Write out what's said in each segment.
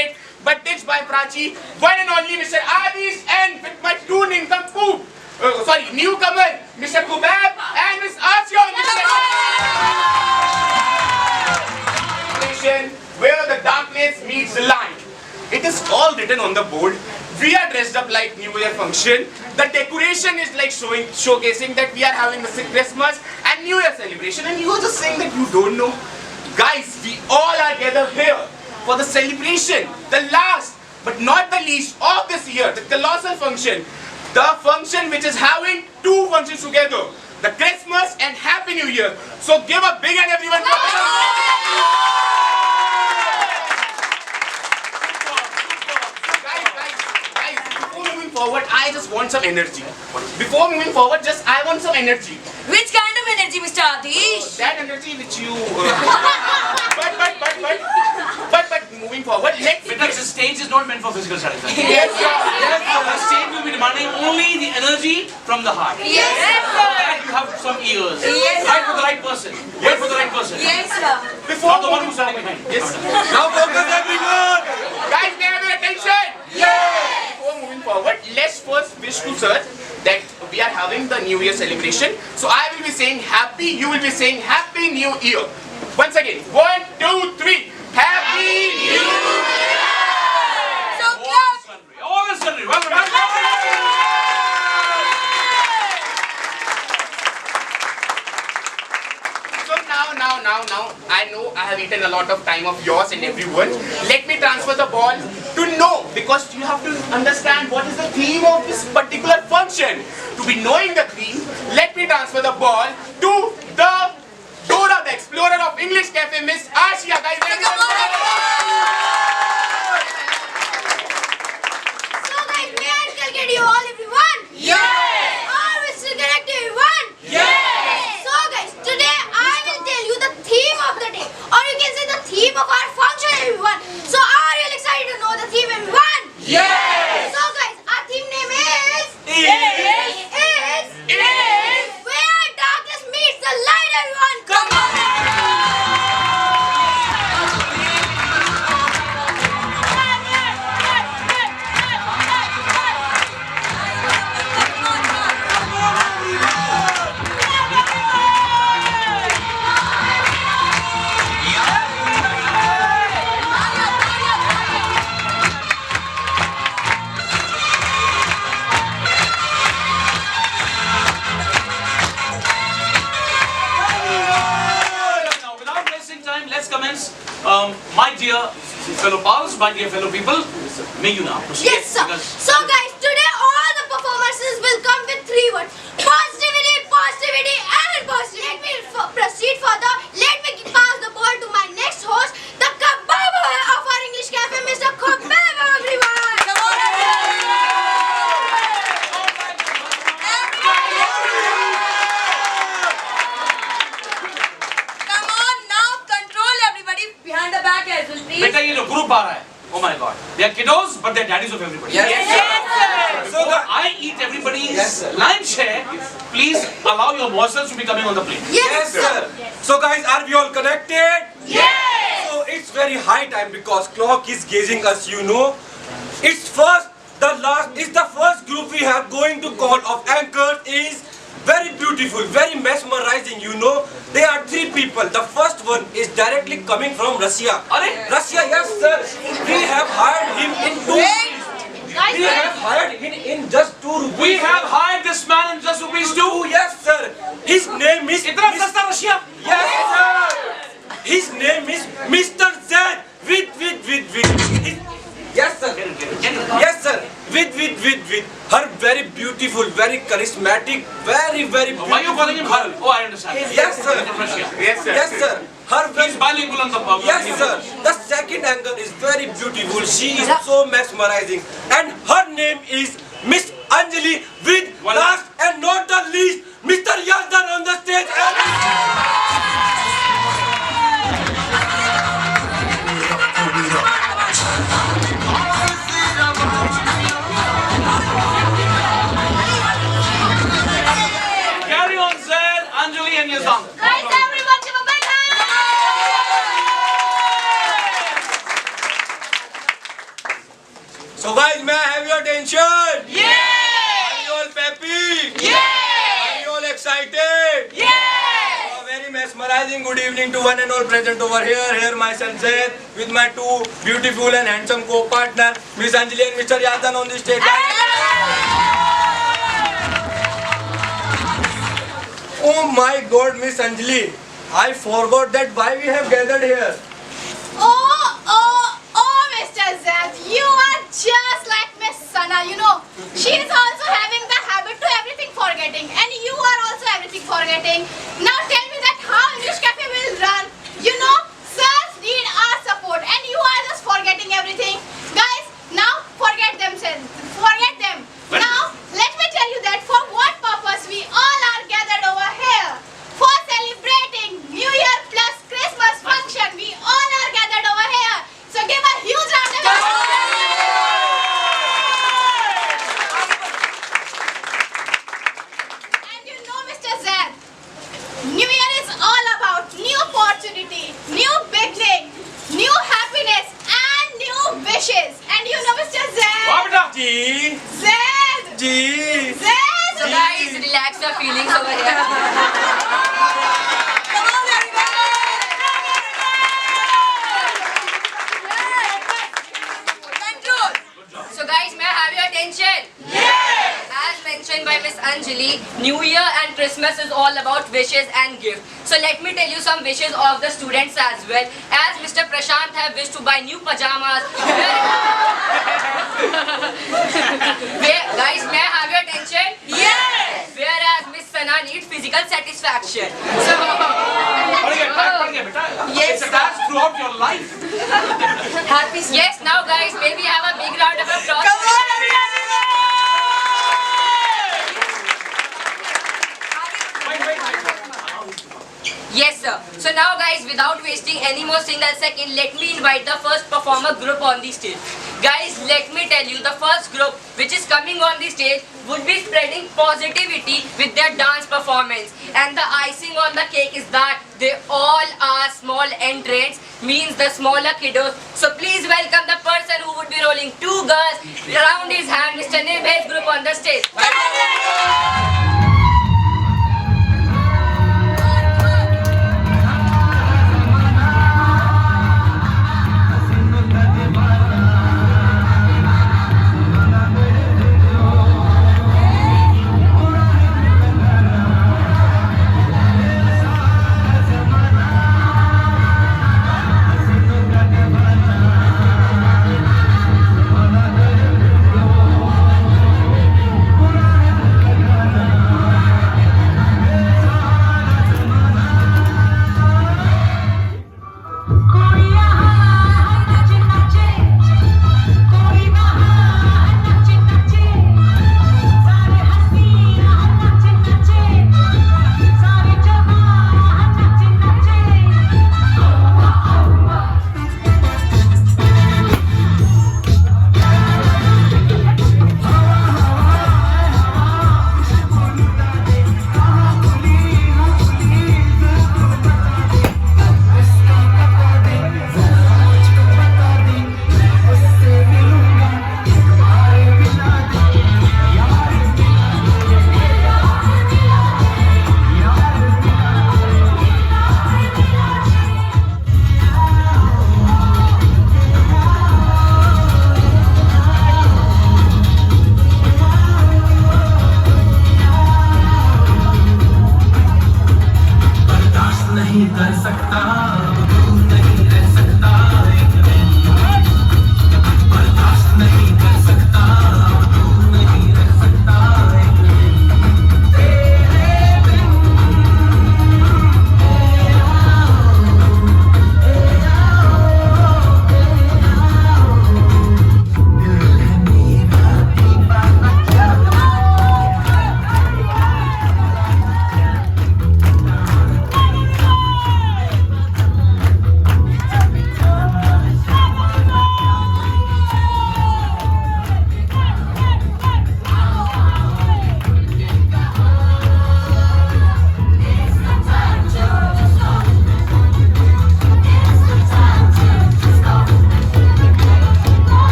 celebrate, but ditched by Prachi, one and only Mr. Adish, and with my two nincompoop, newcomer, Mr. Kubab and Miss Asya on the stage. Where the darkness meets the light. It is all written on the board. We are dressed up like New Year function. The decoration is like showcasing that we are having the Christmas and New Year celebration, and you are just saying that you don't know. Guys, we all are gathered here for the celebration, the last but not the least of this year, the colossal function. The function which is having two functions together, the Christmas and Happy New Year. So give a big hand everyone. Forward, I just want some energy. Before moving forward, I want some energy. Which kind of energy, Mr. Adish? That energy which you. But moving forward, because the stage is not meant for physical satisfaction. Yes, sir. The stage will be demanding only the energy from the heart. Yes, sir. And you have some ears. Yes, Wait for the right person. Wait for the right person. Yes, sir. Before not the one who's standing behind. Yes. Now focus everyone. Guys, may I have your attention? Yes. Before moving forward, let's first wish to sir that we are having the New Year celebration. So I will be saying happy, you will be saying Happy New Year. Once again, 1, 2, 3. Happy New Year! So clap. All the country. Welcome. So now, I know I have eaten a lot of time of yours and everyone. Let me transfer the ball to know, because you have to understand what is the theme of this particular function. To be knowing the theme, let me transfer the ball to the Dora, the explorer of English Cafe, Miss Asya. Guys, So come on, So guys, may I inculcate you all, everyone? Yes. Are we still connected, everyone? Yes. So guys, today I will tell you the theme of the day, or you can say the theme of our function, everyone. So are you all excited to know the theme, everyone? Yes. So guys, our theme name is Where Darkness Meets the Light, everyone. Come on. Now, without wasting time, let's commence. My dear fellow pals, my dear fellow people, may you now proceed. Yes, sir. Because So guys, today all the performances will come with 3 words. Positivity, positivity, and positivity. Let me proceed further. Let me pass the ball to my next host, the Kababa of our English Cafe, Mr. Kababa, everyone. Come on, Come on now, control everybody behind the back as well, please. बेटा ये जो group आ रहा है, oh my God, they are kiddos, but they are daddies of everybody. Yes, sir. Before I eat everybody's lunch share, please allow your morsels to be coming on the plate. Yes, sir. So guys, are we all connected? Yes. So it's very high time because clock is gazing us, you know. It's the first group we have going to call of anchors is very beautiful, very mesmerizing, you know. There are 3 people. The first one is directly coming from Russia. Arey? Russia, yes sir. We have hired him in 2 Wait. Guys, We have hired him in just 2 rupees. We have hired this man in just rupees 2. Oh, yes sir. His name is इतना सस्ता Russia? Yes sir. His name is Mr. Z. Yes sir. Yes sir. With her very beautiful, very charismatic, very beautiful. Why are you calling him Har? Oh, I understand. Yes sir. From Russia. Yes, sir. Yes sir. Her He's very bilingual on the problem. Yes sir. The second angle is very beautiful. She is so mesmerizing. And her name is Miss Anjali with Voila. last and not the least Mr. Yazdan on the stage. Carry on, sir. Anjali and Yazan. guys, everyone give a big hand. So guys, may I have your attention? Are you all peppy? Are you all excited? A very mesmerizing good evening to one and all present over here. Here myself Zaid with my two beautiful and handsome co-partner, Miss Anjali and Mr. Yazdan on the stage. Oh my God, Miss Anjali, I forgot that why we have gathered here. Oh, Mr. Zed, you are just like Miss Sana, you know. She is also having the habit to everything forgetting, and you are also everything forgetting. Now tell me that how English Cafe will run. You know, sirs need our support, and you are just forgetting everything. Guys, now forget themselves. Forget them. Now, let me tell you that for what purpose we all are gathered over here. For celebrating New Year plus Christmas function, we all are gathered over here. So give a huge round of applause. And you know, Mr. Zed, New Year is all about new opportunity, new beginning, new happiness, and new wishes. And you know, Mr. Zed, Ji, Zed, ji. Zed. So guys, relax your feelings over here. Come on, everybody! Control. So guys, may I have your attention? As mentioned by Miss Anjali, New Year and Christmas is all about wishes and gifts. So let me tell you some wishes of the students as well. As Mr. Prashant have wished to buy new pajamas. Guys, may I have your attention? Yes! Whereas Miss Sana needs physical satisfaction. So, It's attached throughout your life. happy. Yes, now guys, may we have a big round of applause? Come on, Yes, sir. So now guys, without wasting any more single second, let me invite the first performer group on the stage. Guys, let me tell you, the first group which is coming on the stage would be spreading positivity with their dance performance. And the icing on the cake is that they all are small entrants, means the smaller kiddos. So please welcome the person who would be rolling two girls around his hand, Mr. Nirbhay group on the stage.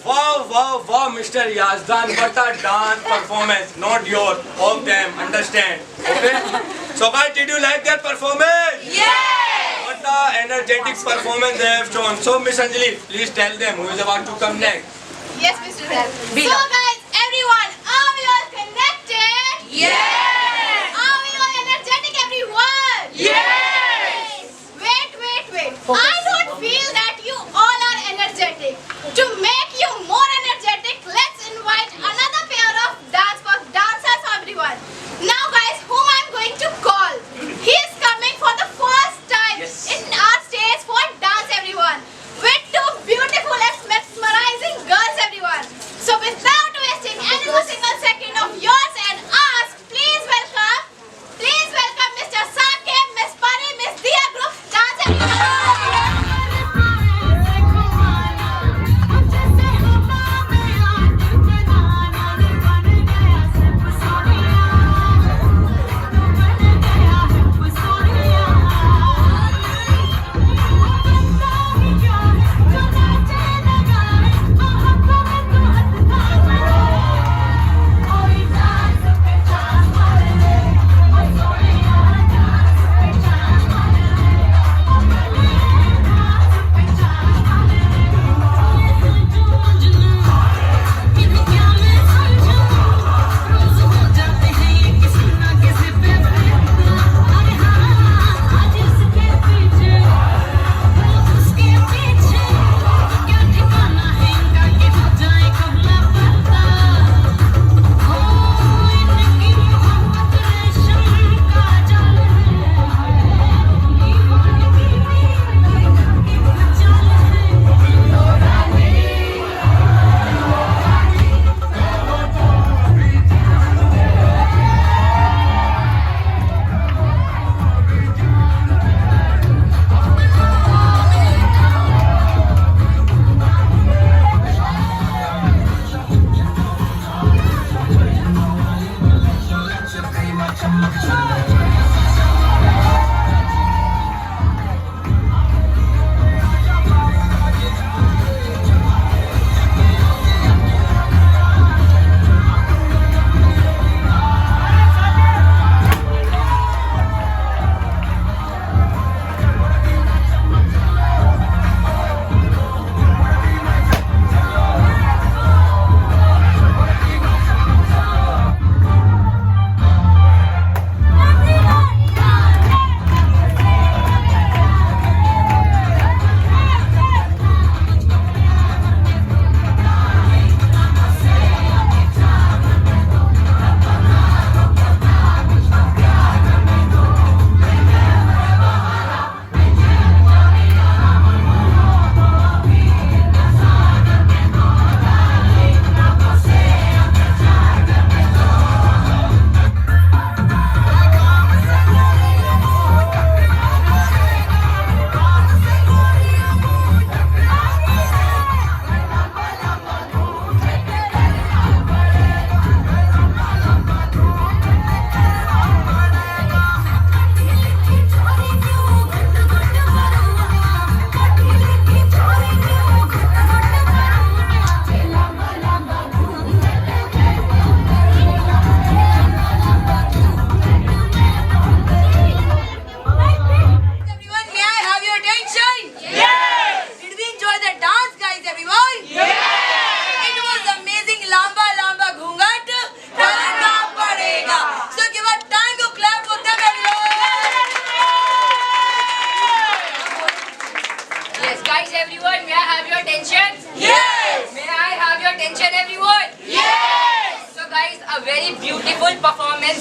Wow, Mr. Yazdan, what a dance performance. Not your, of them, understand? Okay? So guys, did you like their performance? Yes! What a energetic performance they have shown. So Miss Anjali, please tell them who is about to come next. Yes, Mr. Dev. Be So loud. guys, everyone, are we all connected? Yes! Are we all energetic, everyone? Yes! Wait. I don't feel that you all are energetic. To make you more energetic, let's invite another pair of dancers, everyone. Now guys, whom I'm going to call. He is coming for the first time in our stage for dance, everyone. With two beautiful and mesmerizing girls, everyone. So without wasting any more single second of yours and ours, please welcome Mr. Sakib, Miss Pari, Miss Dia Group. Dance, everyone.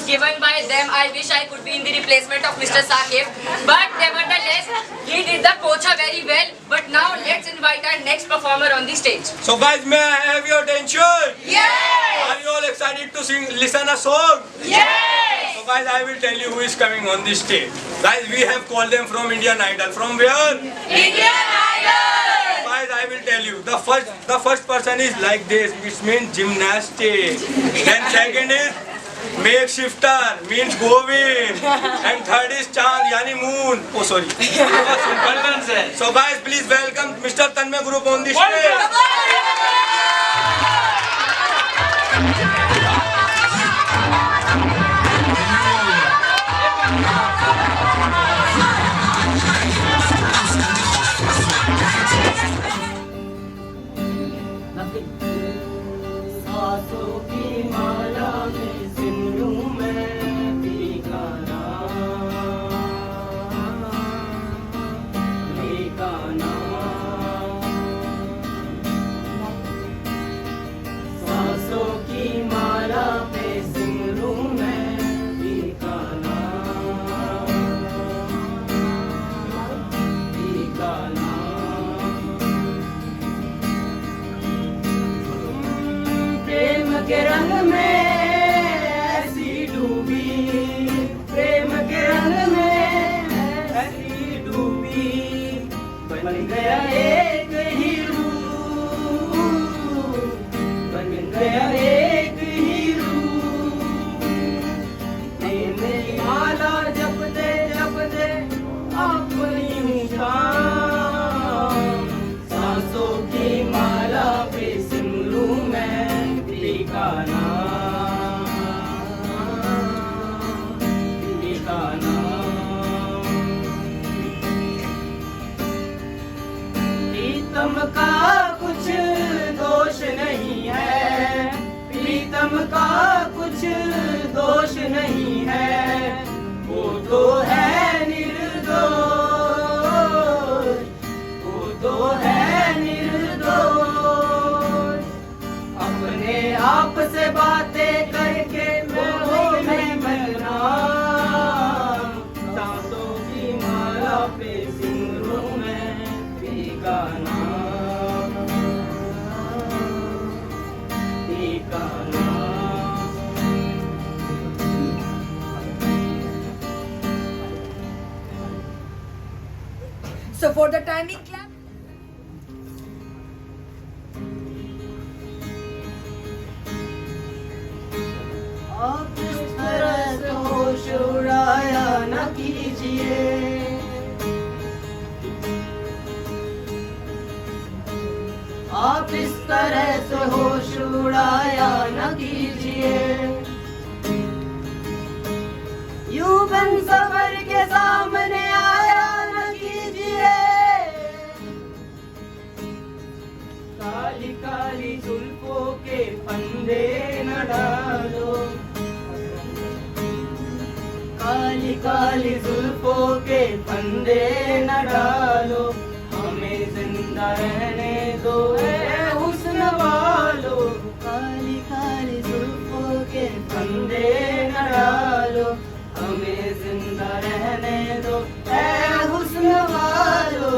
given by them. I wish I could be in the replacement of Mr. Sakib. But nevertheless, he did the pocha very well. But now let's invite our next performer on the stage. So guys, may I have your attention? Yes! Are you all excited to listen a song? Yes! So guys, I will tell you who is coming on this stage. Guys, we have called them from Indian Idol. From where? Indian Idol! Guys, I will tell you. The first person is like this. It means gymnastic. Then second is makeshifter, means Govind. And third is Chand, yani moon. Oh, sorry. Well done, sir. So guys, please welcome Mr. Tanmay Group on this stage. सांसों की माला में सिमरूं मैं पीका नाम, पीका नाम। सांसों की माला पे सिमरूं मैं पीका नाम, पीका नाम। प्रेम के रंग में ऐसी डूबी, प्रेम के रंग में ऐसी डूबी, बन गया एक ही रूप, बन गया एक ही रूप। प्रेम की माला जप दे अपनी शाम, सांसों की माला पे सिमरूं मैं पीका नाम, पीका नाम। प्रीतम का कुछ दोष नहीं है, प्रीतम का कुछ दोष नहीं है, वो तो है निर्दोष, वो तो है निर्दोष। अपने आप से बातें करके मैं बदनाम, सांसों की माला पे सिमरूं मैं पीका नाम, पीका नाम। So for the timing clap. आप इस तरह से होश उड़ाया न कीजिए, आप इस तरह से होश उड़ाया न कीजिए। यूं बन सवर के सामने आया न कीजिए, काली काली जुल्फों के फंदे न डालो, काली काली जुल्फों के फंदे न डालो। हमें जिंदा रहने दो ऐ हुस्न वालो, काली काली जुल्फों के फंदे न डालो। हमें जिंदा रहने दो ऐ हुस्न वालो,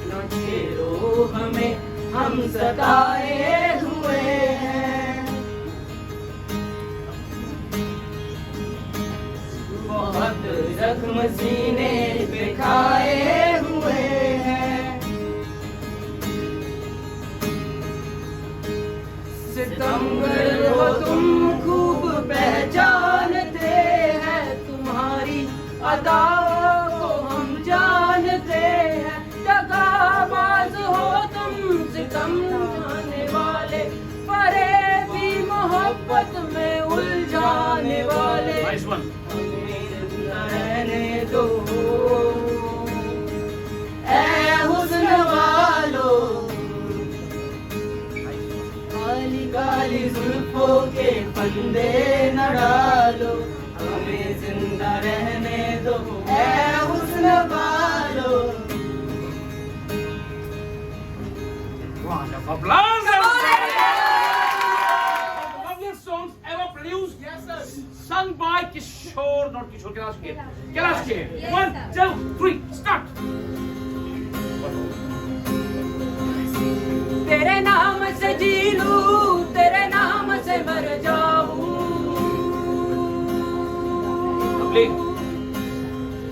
न छेड़ो हमें हम सताए हुए हैं, बहुत जख्म सीने पे खाए हुए हैं। सितमगर हो तुम खूब पहचानते हैं, तुम्हारी अदाओं को हम जानते हैं। दगाबाज हो तुम सितम जाने वाले, फरेबी मोहब्बत में उलझाने वाले। Nice one. रहने दो ऐ हुस्न वालो, काली काली जुल्फों के फंदे न डालो। हमें जिंदा रहने दो ऐ हुस्न वालो। Round of applause. Loveliest songs ever produced. Yes, sir. Sung by Kishore, not Kishore, Kailash Kher. Kailash Kher. Yes, 1, sir. 2, 3, start. तेरे नाम से जी लूं, तेरे नाम से मर जाऊं, Lovely.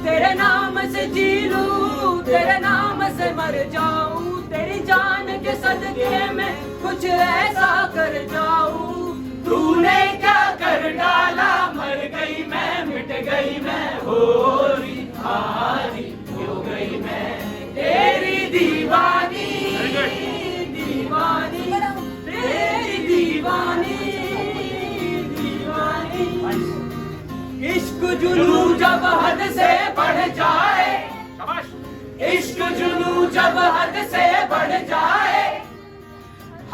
तेरे नाम से जी लूं, तेरे नाम से मर जाऊं। तेरी जान के सदके में कुछ ऐसा कर जाऊं। तूने क्या कर डाला, मर गई मैं, मिट गई मैं, होरी हारी हो गई मैं, तेरी दीवानी, दीवानी तेरी इश्क जुनू जब हद से बढ़ जाए, इश्क जुनू जब हद से बढ़ जाए,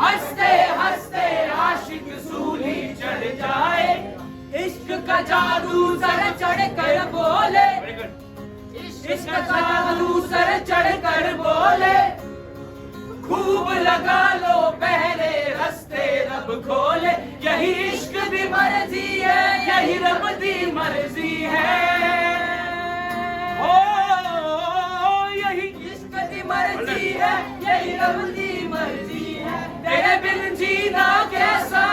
हंसते हंसते आशिक सूली चढ़ जाए, इश्क का जादू सर चढ़ कर बोले, इश्क का जादू सर चढ़ कर बोले, खूब लगा लो पहले रास्ते रब खोले, यही इश्क दी मर्जी है, यही रब दी मर्जी है, ओ यही इश्क दी मर्जी है, यही रब दी मर्जी है, तेरे बिन जीना कैसा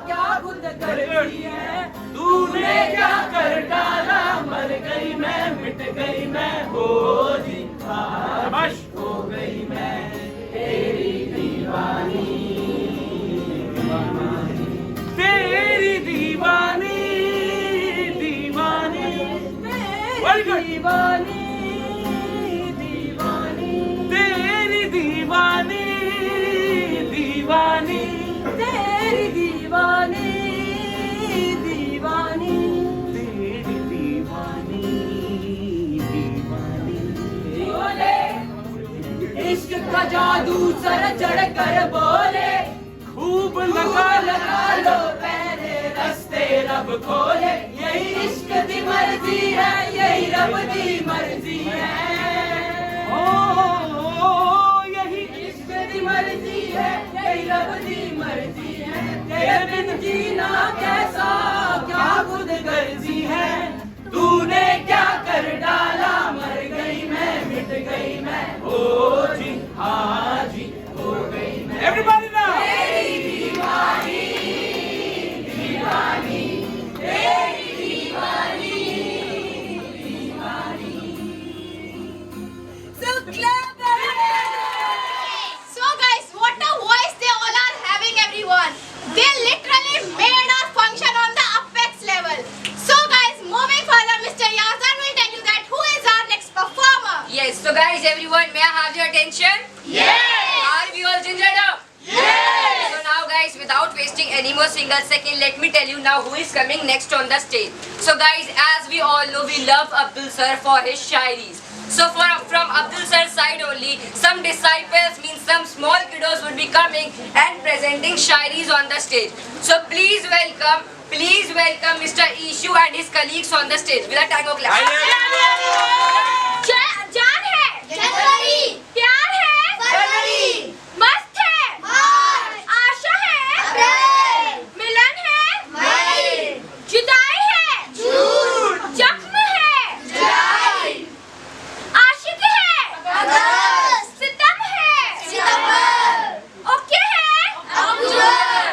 क्या खुद करती है, तूने क्या कर डाला, मर गई मैं मिट गई मैं, हो जी खामोश हो गई मैं, तेरी दीवानी तेरी दीवानी दीवानी दीवानी दीवानी तेरी दीवानी दीवानी तेरी दीवानी दीवानी तेरी दीवानी दीवानी बोले इश्क का जादू सर चढ़ कर बोले, खूब लगा लो पहले रास्ते रब खोले, यही इश्क दी मर्जी है, यही रब दी मर्जी है, ओ यही इश्क दी मर्जी है, यही रब दी मर्जी है, तेरे बिन जीना कैसा क्या खुद गर्जी है, तूने क्या कर डाला, मर गई मैं मिट गई मैं, ओ जी हाँ जी हो गई मैं, एवरीबॉडी नाउ, तेरी दीवानी दीवानी तेरी दीवानी दीवानी। So clever! So guys, what a voice they all are having, everyone. They literally made our function on the apex level. So guys, moving further, Mr. Yazan will tell you that who is our next performer. Yes, so guys, everyone, may I have your attention? Yes! Are we all gingered up? Yes! So now guys, without wasting any more single second, let me tell you now who is coming next on the stage. So guys, as we all know, we love Abdul Sir for his shairis. So from Abdul Sir's side only, some disciples, means some small kiddos would be coming and presenting shairis on the stage. So please welcome Mr. Ishu and his colleagues on the stage with a tango clap. जान है जनवरी, प्यार है फरवरी, मस्त है मार्च, आशा है अप्रैल, मिलन है मई, जुदाई है जून, जख्म है जुलाई, आशिक है अगस्त, सितम है सितंबर, ओके है अक्टूबर,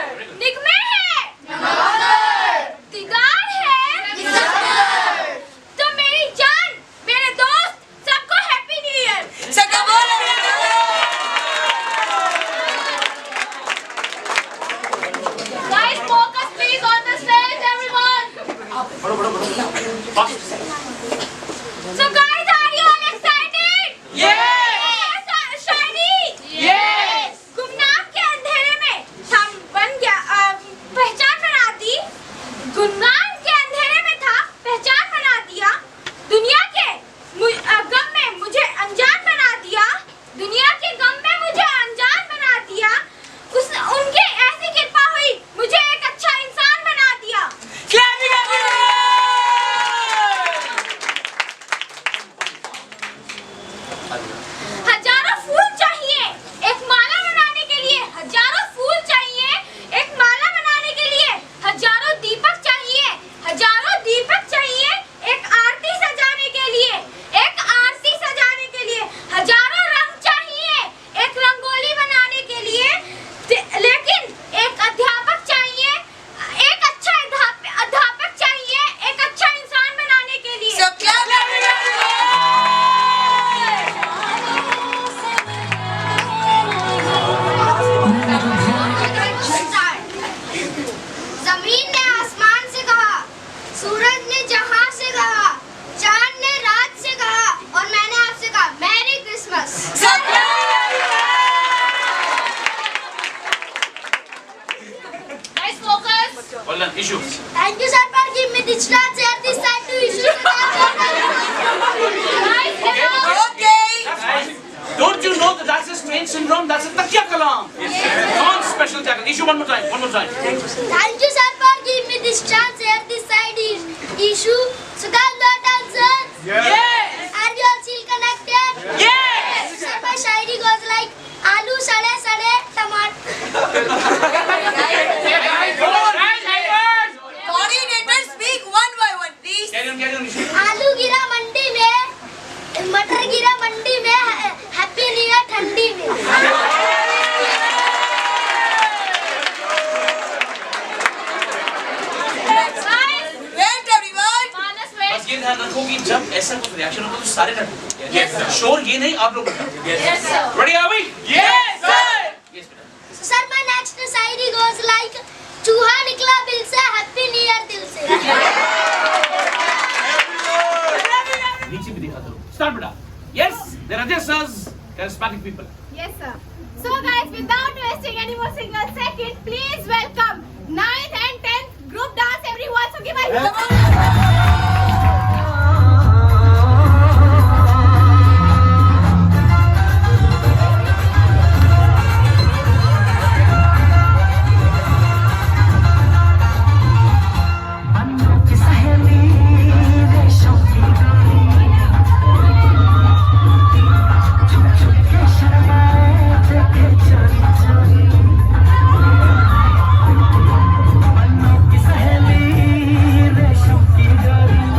निगमे है नवंबर, दीदार है दिसंबर, तो मेरी जान मेरे दोस्त सबको happy new year. Guys, focus please on the stage, everyone. So guys, are you all excited? Yes. Shiny? Yes. गुमनाम के अंधेरे में हम बन गया पहचान बना दी, गुमनाम के अंधेरे में था पहचान बना दिया, दुनिया के गम में मुझे अनजान बना दिया, दुनिया के गम में मुझे अनजान बना दिया, उनके ऐसी कृपा हुई मुझे एक अच्छा इंसान बना दिया। हजारों फूल चाहिए एक माला बनाने के लिए, हजारों फूल चाहिए एक माला बनाने के लिए, हजारों दीपक चाहिए, हजारों दीपक चाहिए एक आरती सजाने के लिए, एक आरती सजाने के लिए, हजारों रंग चाहिए एक रंगोली बनाने के लिए, लेकिन एक अध्यापक चाहिए, एक अच्छा अध्यापक चाहिए एक अच्छा इंसान बनाने के लिए। जमीन ने आसमान से कहा, सूरज ने जहां से कहा, चांद ने रात से कहा, और मैंने आपसे कहा merry Christmas. Nice focus. Well done, Ishu. Thank you sir for giving me this chance here this time to Don't you know that that's a strange syndrome? That's a takya kalam. Non-special tackle. Issue one more time. One more time. Thank you, sir, for giving me this chance here. This side is issue. So guys, not answer. Yes! Are you all still connected? Yes! Sir, my shairi goes like Aloo sade sade tomato. Coordinator, speak one by one, please. Carry on, Issue. आलू गिरा मंडी में, मटर गिरा मंडी में, happy new year ठंडी में. Wait, everyone. बस ये ध्यान रखो कि जब ऐसा कुछ रिएक्शन होता है तो सारे डरो. Yes, sir. शोर ये नहीं, आप लोग डरो. Yes, sir. Ready, are we? Yes, sir. Yes, बेटा. Sir, my next Shayari goes like चूहा निकला बिल से, हैप्पी न्यू ईयर दिल से. नीचे भी दिखा दो. Start, बेटा. Yes, there are just us, charismatic people. Yes, sir. So guys, without wasting any more single second, please welcome 9th and 10th group dance everyone. So give a सहेली रेशम की डोरी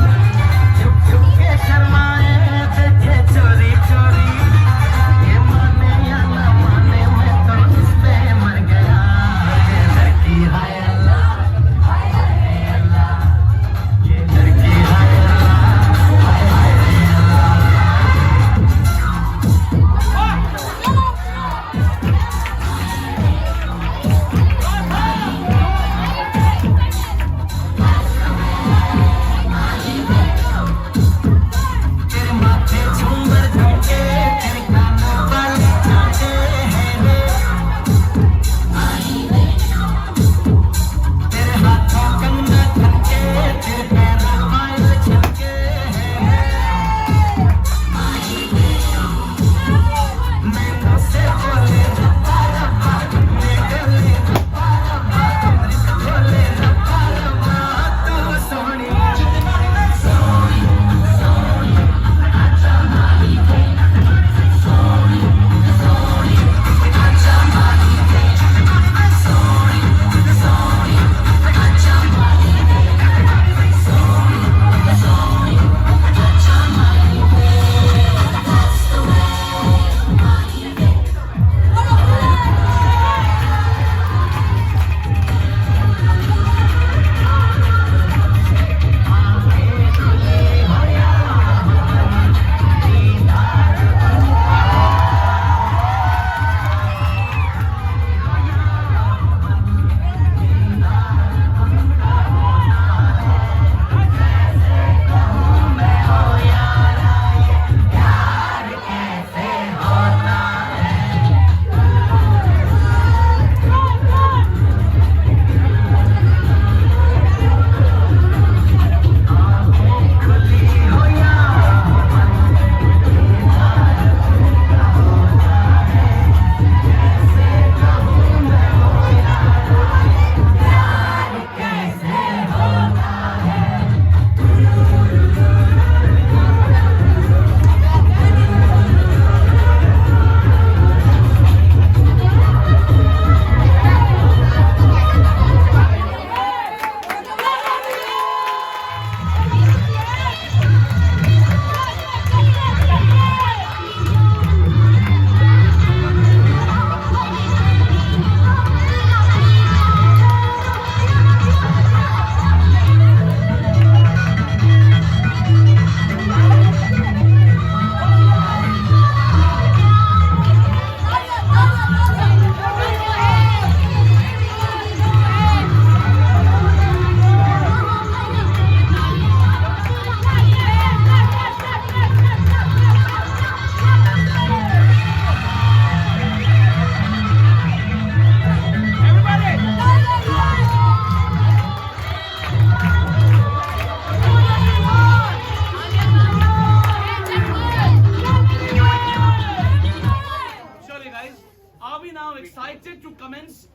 are we now excited to commence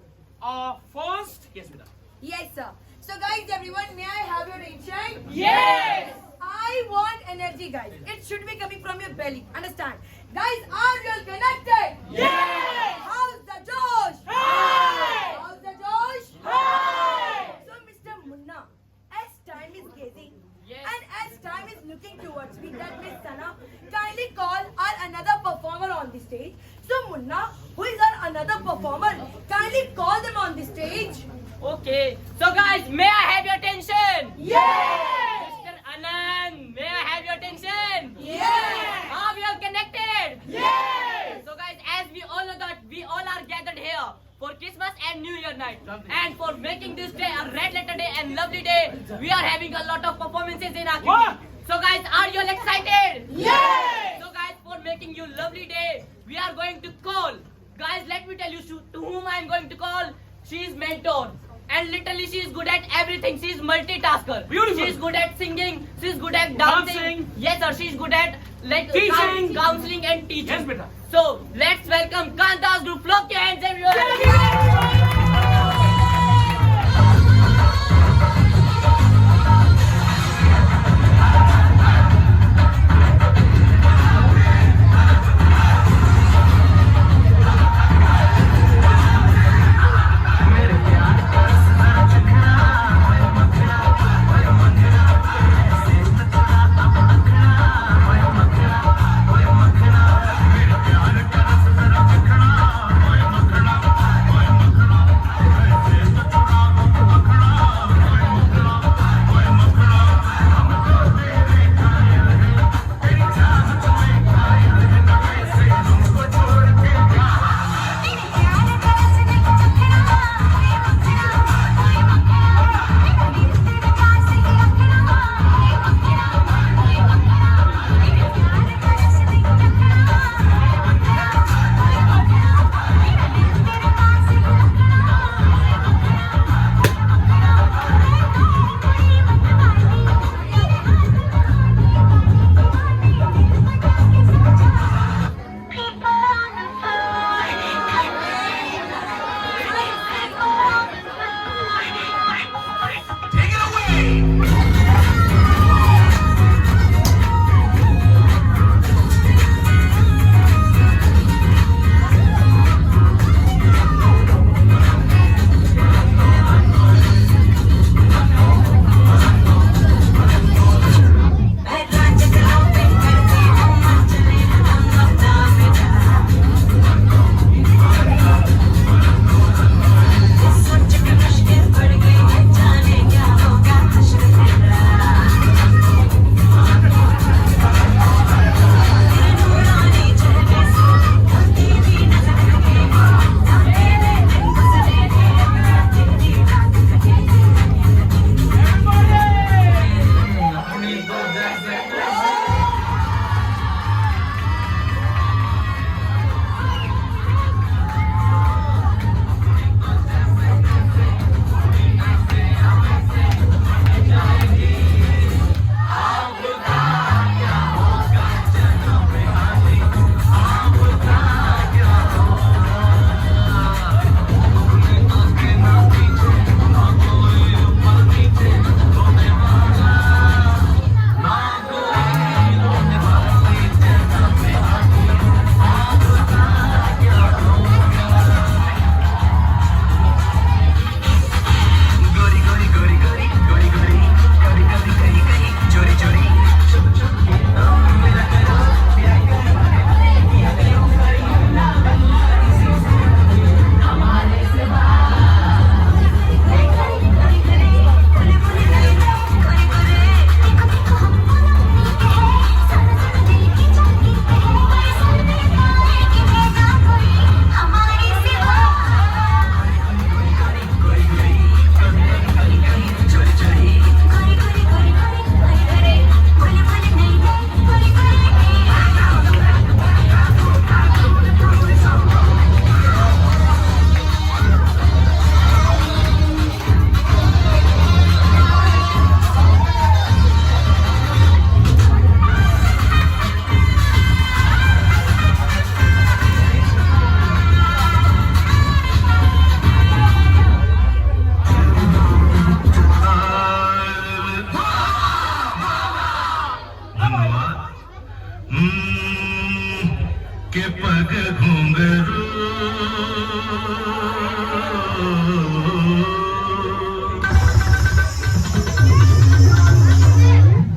our first? Yes, Vida. Yes, sir. So, guys, everyone, may I have your attention? Yes! I want energy, guys. It should be coming from your belly. Understand? Guys, are you all connected? Yes! How's the Josh? Hey! How's the Josh? Hey! So, Mr. Munna, as time is gazing Yes. and as time is looking towards me, that Miss Sana kindly call our another performer on the stage. So, Munna, who is our another performer, kindly call them on the stage. Okay. So guys, may I have your attention? Yes! Mr. Anand, may I have your attention? Yes! Are we all connected? Yes! So guys, as we all know that we all are gathered here for Christmas and New Year night, and for making this day a red letter day and lovely day, we are having a lot of performances in our What? community. So guys, are you all excited? Yes! So guys, for making you lovely day, we are going to call. Guys, let me tell you to whom I am going to call. She is mentor. And literally she is good at everything. She is multitasker. Beautiful. She is good at singing. She is good at dancing. Dancing. Yes, sir. She is good at like Teaching. counseling and teaching. Yes, beta. So let's welcome Kantas Group. Clap your hands, everyone.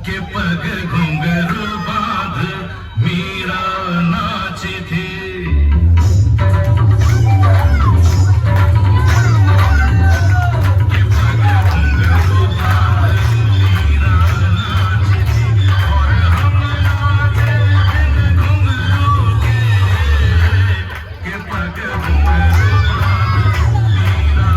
के पग घुंघरू बांध मीरा नाची थी के पग घुंघरू बांध मीरा नाची थी और हम नाचे बिन घुंघरू के पग घुंघरू बांध मीरा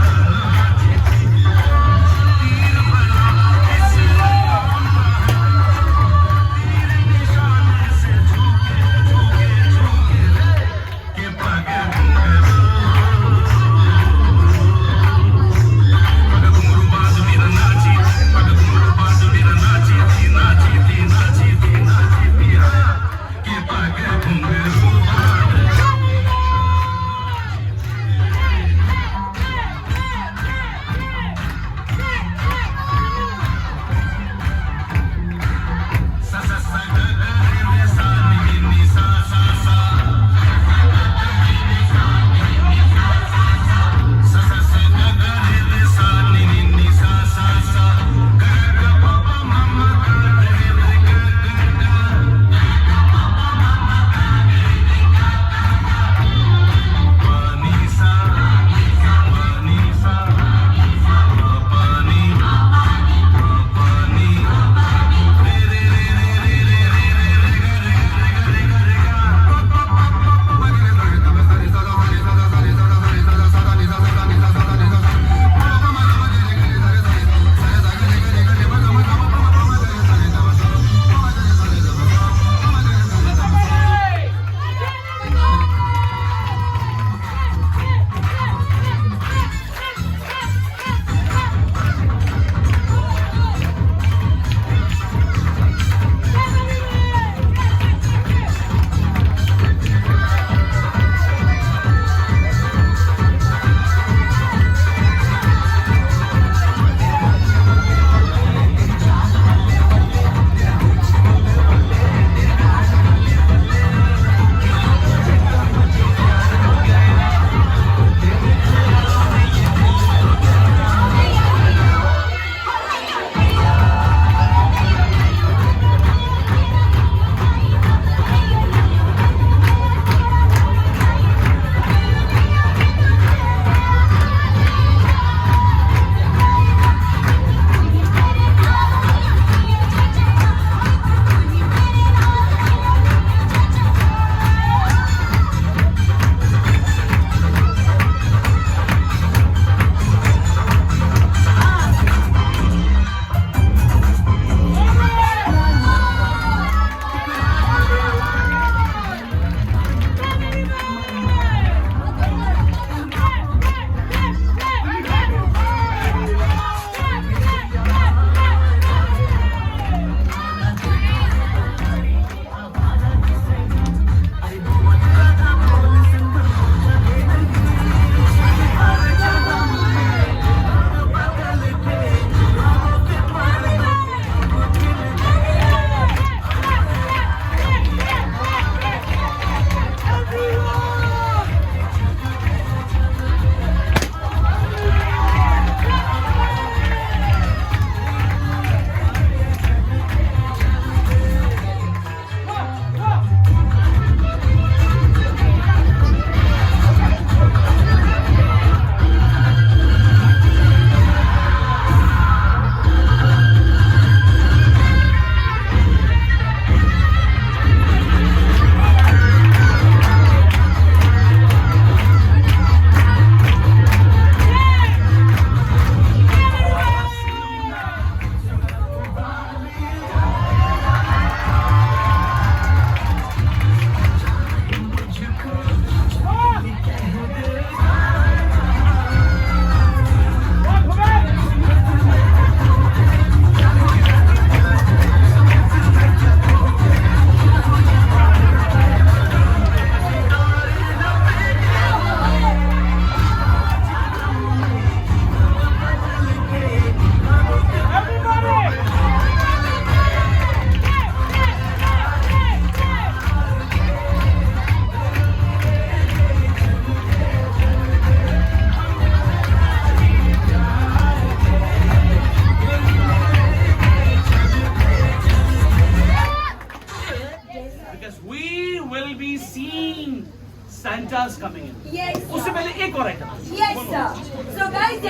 एक और item. Yes, sir. So, guys,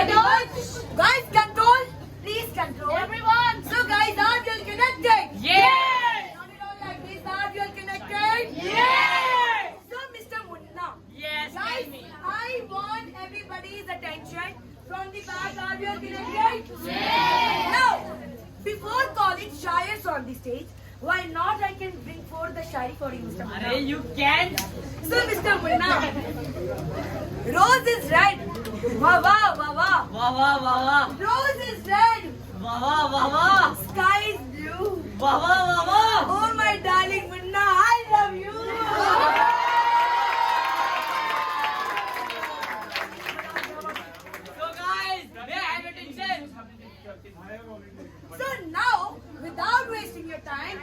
guys, control. Please control. Everyone. So, guys, are you all connected? Yes. Not at all like this. Are you all connected? Yes. So, Mr. Munna. Yes. Guys, I want everybody's attention from the back. Are you all connected? Yes. Now, before calling shires on the stage, why not I can bring forth the shayari for you, Mr. Munna? You can. So, Mr. Munna, rose is red. Wah wah wah wah. Wah wah wah wah. Rose is red. Wah wah wah wah. Sky is blue. Wah wah wah wah. Oh my darling Munna, I love you. So guys, may I have attention? So now, without wasting your time,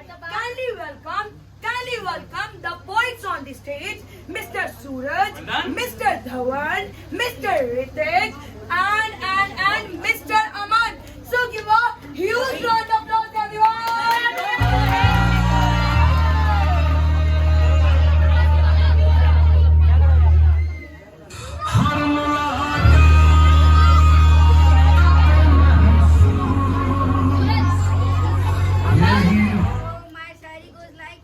kindly welcome the poets on the stage, Mr. Suraj, Well done. Mr. Dhawan, Mr. Ritik, and Mr. Aman. So give a huge round of applause, everyone. हर मुलाकात My Shayari goes like,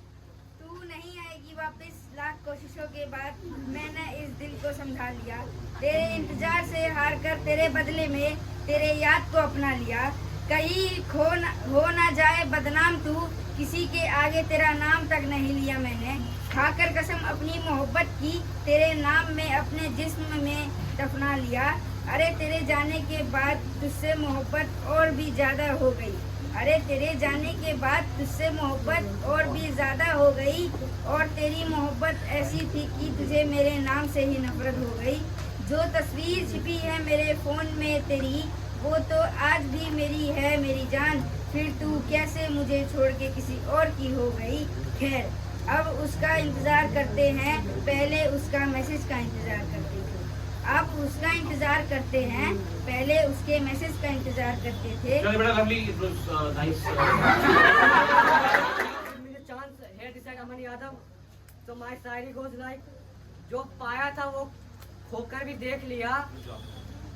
तू नहीं आएगी वापस, लाख कोशिशों के बाद मैंने इस दिल को समझा लिया, तेरे इंतजार से हार कर तेरे बदले में तेरे याद को अपना लिया, कहीं हो ना जाए बदनाम तू, किसी के आगे तेरा नाम तक नहीं लिया मैंने, खाकर कसम अपनी मोहब्बत की, तेरे नाम में अपने जिस्म में दफना लिया, अरे तेरे जाने के बाद तुझसे मोहब्बत और भी ज्यादा हो गई, अरे तेरे जाने के बाद तुझसे मोहब्बत और भी ज्यादा हो गई, और तेरी मोहब्बत ऐसी थी कि तुझे मेरे नाम से ही नफरत हो गई, जो तस्वीर छिपी है मेरे फोन में तेरी, वो तो आज भी मेरी है मेरी जान, फिर तू कैसे मुझे छोड़ के किसी और की हो गई, खैर अब उसका इंतजार करते हैं, पहले उसका मैसेज का इंतजार करते थे, अब उसका इंतजार करते हैं, पहले उसके मैसेज का इंतजार करते थे। चलो बेटा, lovely, it was nice. Give me the chance. Here this side Aman Yadav. So my Shayari goes like, जो पाया था वो खोकर भी देख लिया,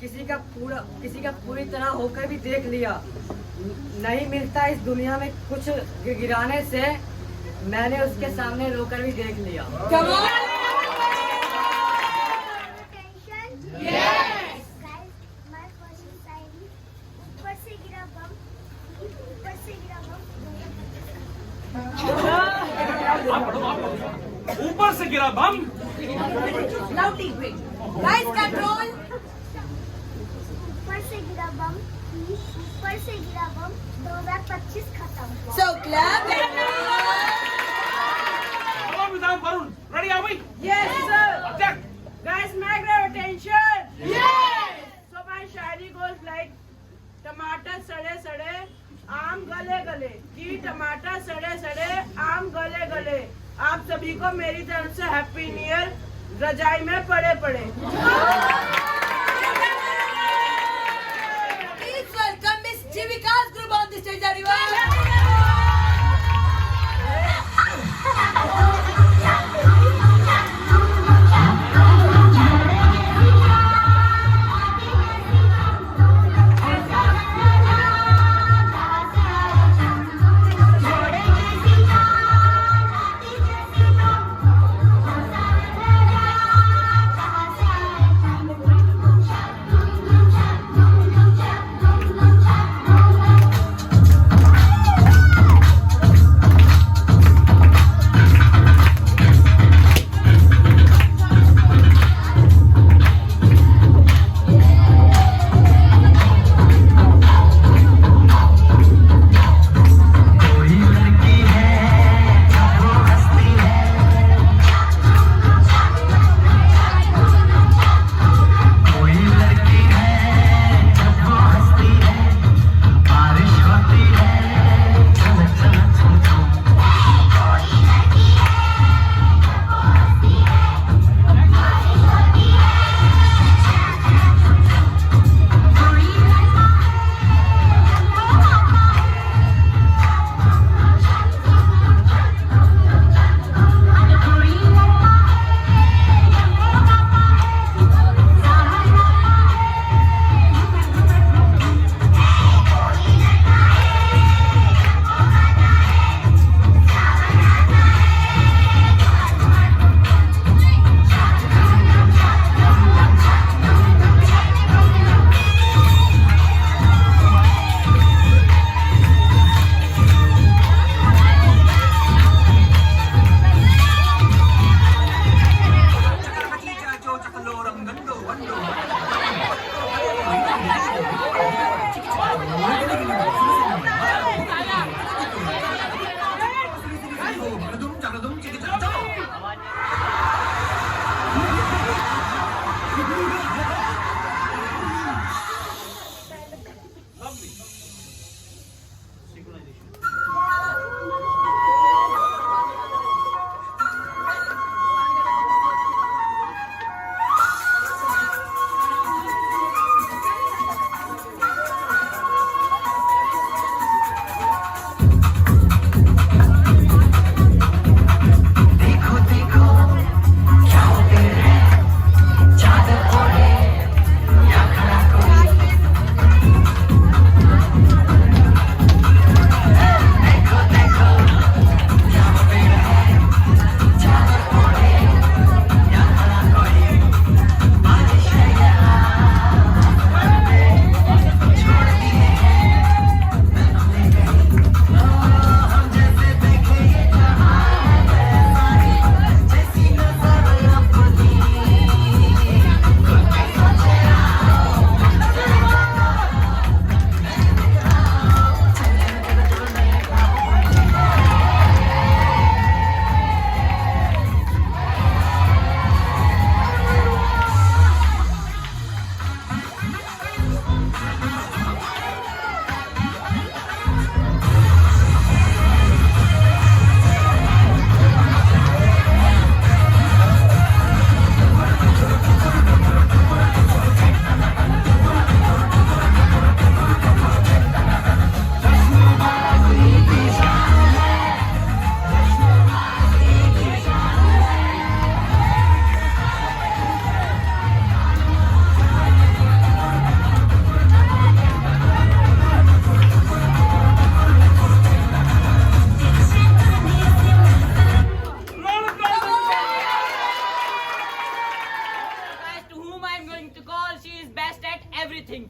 किसी का पूरी तरह होकर भी देख लिया, नहीं मिलता इस दुनिया में कुछ गिराने से, मैंने उसके सामने रोकर भी देख लिया. ऊपर से गिरा बम. Loudly great. Guys control. ऊपर से गिरा बम, ऊपर से गिरा बम, 2025 खत्म हुआ। So clap. Come on, without Varun. Ready, are we? Yes sir. Attack. Guys, may I grab attention? Yes! So my Shayari goes like, टमाटर सड़े सड़े, आम गले गले, कि टमाटर सड़े सड़े, आम गले गले, आप सभी को मेरी तरफ से हैप्पी न्यू ईयर, रजाई में पड़े पड़े. Please welcome Miss Jivika's group on the stage, everyone.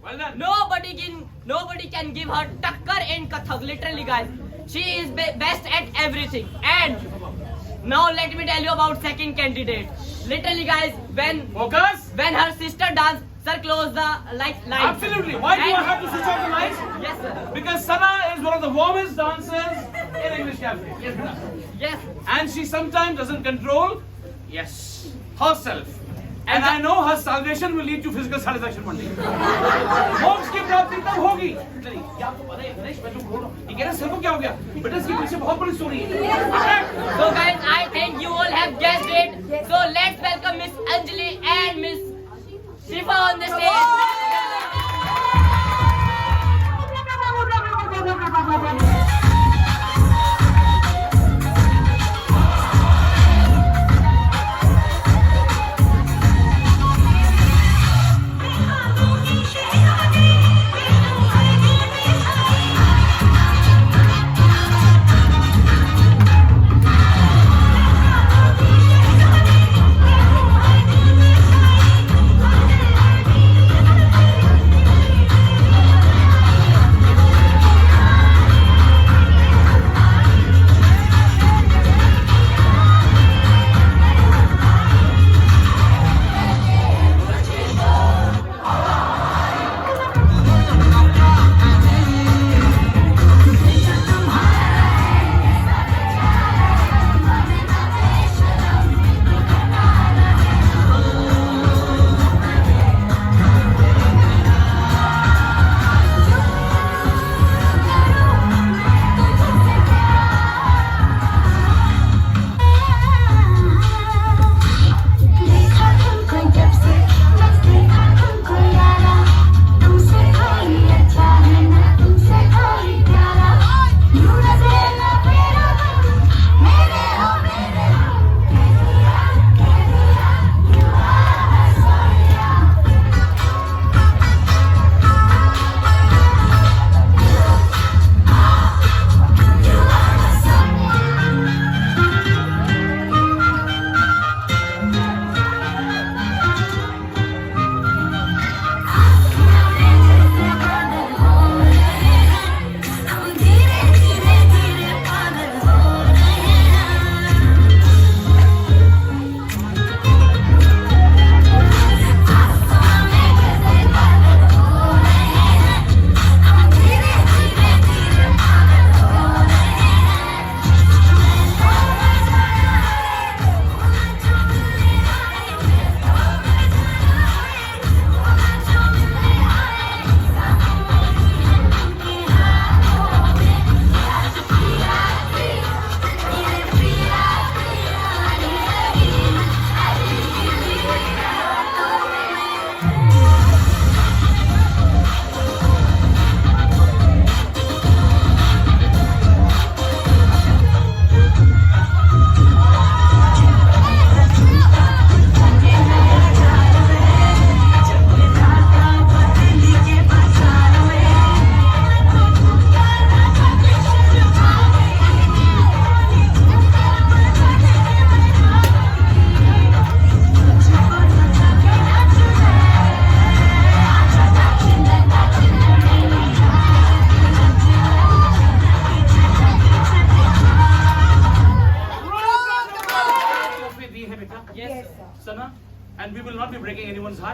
Well done. Nobody can give her takkar in Kathak. Literally, guys, she is best at everything. And now let me tell you about second candidate. Literally, guys, when her sister danced, sir, close the lights. Absolutely. Why do I have to switch off the lights? Yes, sir. Because Sana is one of the warmest dancers in English Cafe. Yes, madam. Yes. And she sometimes doesn't control, herself. And I know her salvation will lead to physical satisfaction one day. मोक्ष की प्राप्ति तब होगी। नहीं, ये आपको पता है, गणेश, मैं जो बोल रहा हूँ, ये कह रहा है सर को क्या हो गया? बेटा इसके पीछे बहुत बड़ी स्टोरी है। So guys, I think you all have guessed it. So let's welcome Miss Anjali and Miss Shifa on the stage.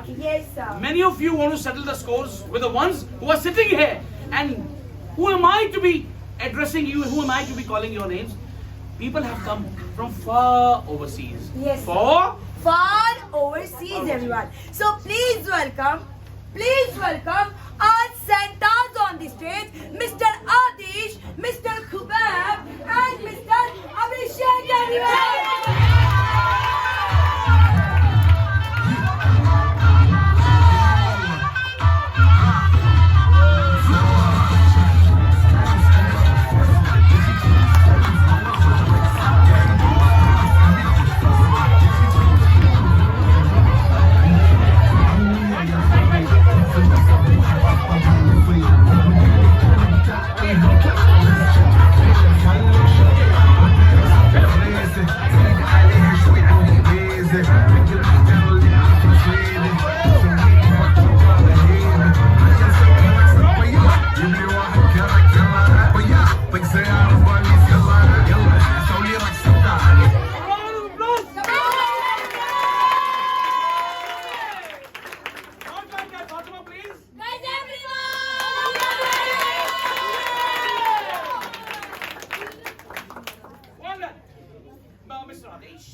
sweetheart? Yes, sir. Many of you want to settle the scores with the ones who are sitting here. And who am I to be addressing you? Who am I to be calling your names? People have come from far overseas. Yes, sir. For Far overseas, everyone. So please welcome our Santas on the stage, Mr. Adish, Mr. Khubab, and Mr. Abhishek, everyone.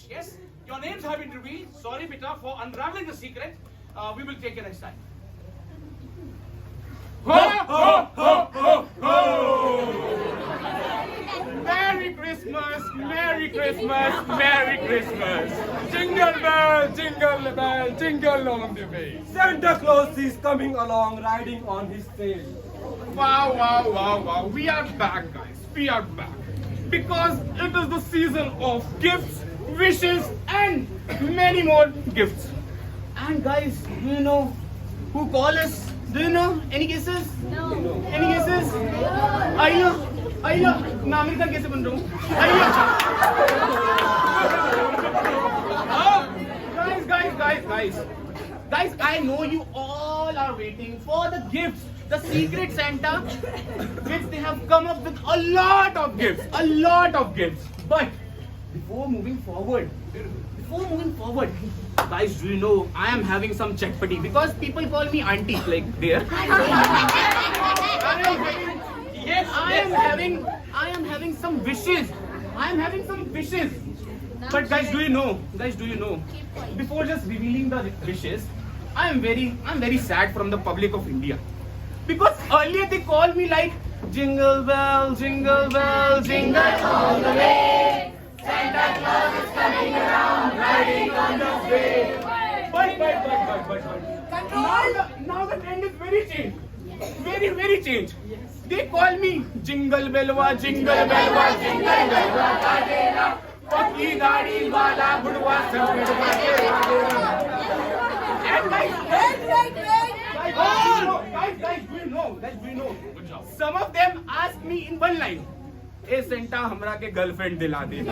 yes, your names have been revealed. Sorry, beta, for unraveling the secret. We will take it next time. Ho, ho, ho, ho, ho! Merry Christmas, Merry Christmas, Merry Christmas! Jingle bell, jingle on the way. Santa Claus is coming along riding on his tail. Wow, wow, wow, wow. We are back, guys. We are back. Because it is the season of gifts, wishes, and many more gifts. And guys, do you know who call us? Do you know? Any guesses? No. Any guesses? आइयो, आइयो, मैं America कैसे बन रहा हूँ? आइयो. Guys, I know you all are waiting for the gifts, the secret Santa, which they have come up with a lot of gifts. But before moving forward, guys, do you know I am having some chatpati because people call me auntie like there. I am having some wishes. But guys, do you know? Before just revealing the wishes, I am very sad from the public of India. Because earlier they called me like jingle bell, jingle all the way. Santa Claus is coming around, riding on the sleigh. But. Now the trend is very changed. Very changed. They call me jingle belwa, jingle belwa, kadera. Pakki daadi wala budwa sabudwa kadera. And guys, we know. Some of them ask me in one line. Hey Santa, हमरा के girlfriend दिला दे.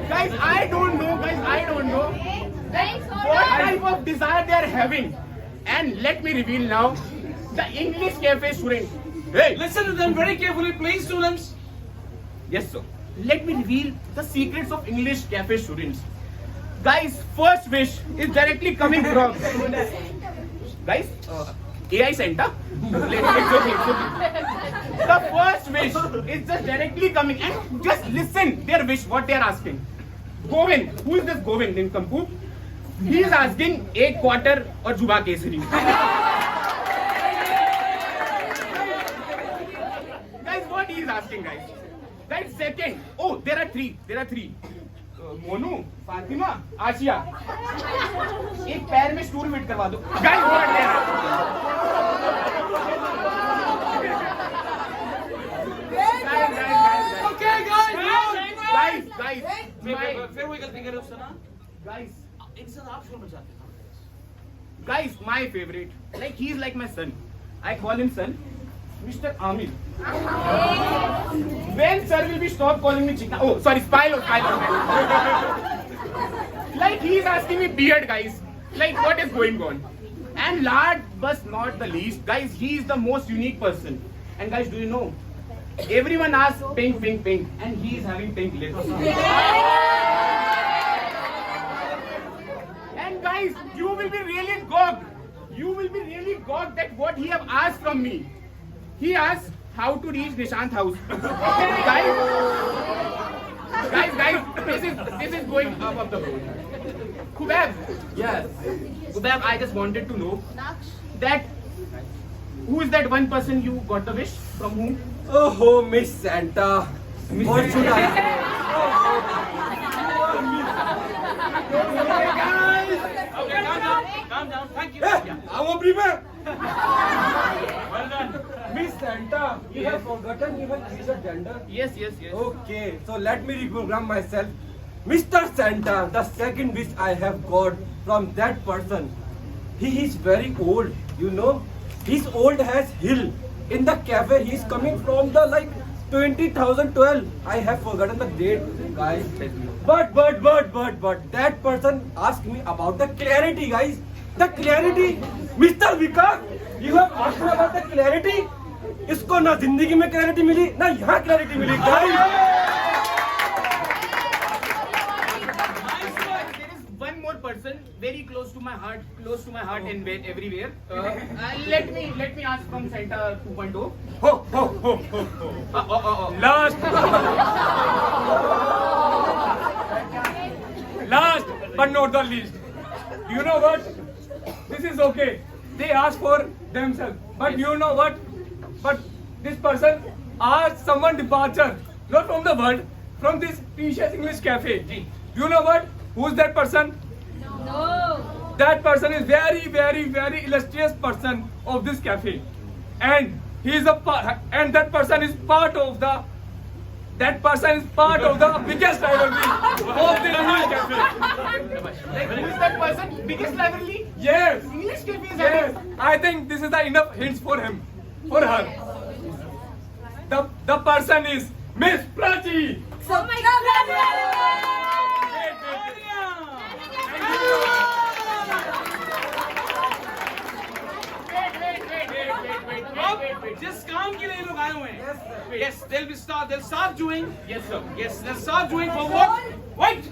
Guys, I don't know what type of desire they are having. And let me reveal now, the English cafe student. Hey, Listen to them very carefully, please, students. yes sir. Let me reveal the secrets of English cafe students. Guys, first wish is directly coming from. Guys, AI Santa. It's okay. The first wish is just directly coming, and just listen their wish, what they are asking. Govind, who is this Govind in Kampu? He is asking 1 quarter or Juba Kesari. Guys, what he is asking, guys? Guys, second. Oh, there are three. Monu, Fatima, Asia. एक पैर में stool fit करवा दो. Guys, what they are Okay, guys. guys, फिर वही गलती करे उससे ना. guys, इनसे आप शोर मचाते हैं. guys, my favorite. Like he is like my son. I call him son, Mr. Amir. When sir will be stop calling me Chika? Oh, sorry, Spilo. Like he is asking me beard, guys. Like what is going on? And last but not the least, guys, he is the most unique person. And guys, do you know? Everyone asks pink, and he is having pink lips. guys, you will be really gawked. You will be really gawked at what he have asked from me. He asked how to reach Nishant house. guys, this is going up the road. Kubab, Yes. Kubab, I just wanted to know that who is that one person you got the wish from whom? Oh, Miss Santa. What should I say? Okay, calm down. Thank you. Hey, Yeah. I'm a prepare. Well done. Miss Santa, you have forgotten even she's a gender. Yes. Okay, so let me reprogram myself. Mr. Santa, the second wish I have got from that person, he is very old, you know. He's old as hill. In the cafe, he's coming from the 20,012. I have forgotten the date, guys. But that person asked me about the clarity, guys. The clarity, Mr. Vikas, you have asked me about the clarity. इसको ना जिंदगी में clarity मिली ना यहाँ clarity मिली guys. There is one more person very close to my heart and everywhere. Let me ask from Santa 2.0. Last but not the least, you know what? This is okay. They ask for themselves, but you know what? But this person asked someone departure, not from the world, from this precious English cafe. You know what? Who's that person? No. That person is very illustrious person of this cafe, and he is and that person is part of the biggest rivalry of the English cafe. Like, who is that person? Biggest rivalry? Yes. English cafe is Yes, having. I think this is the enough hints for him, for her. The person is Miss Prachi. Oh my God! Wait. जिस काम के लिए ये लोग आए हुए हैं. Yes, they'll start doing. Yes, sir. Yes, they'll start doing for what? Wait,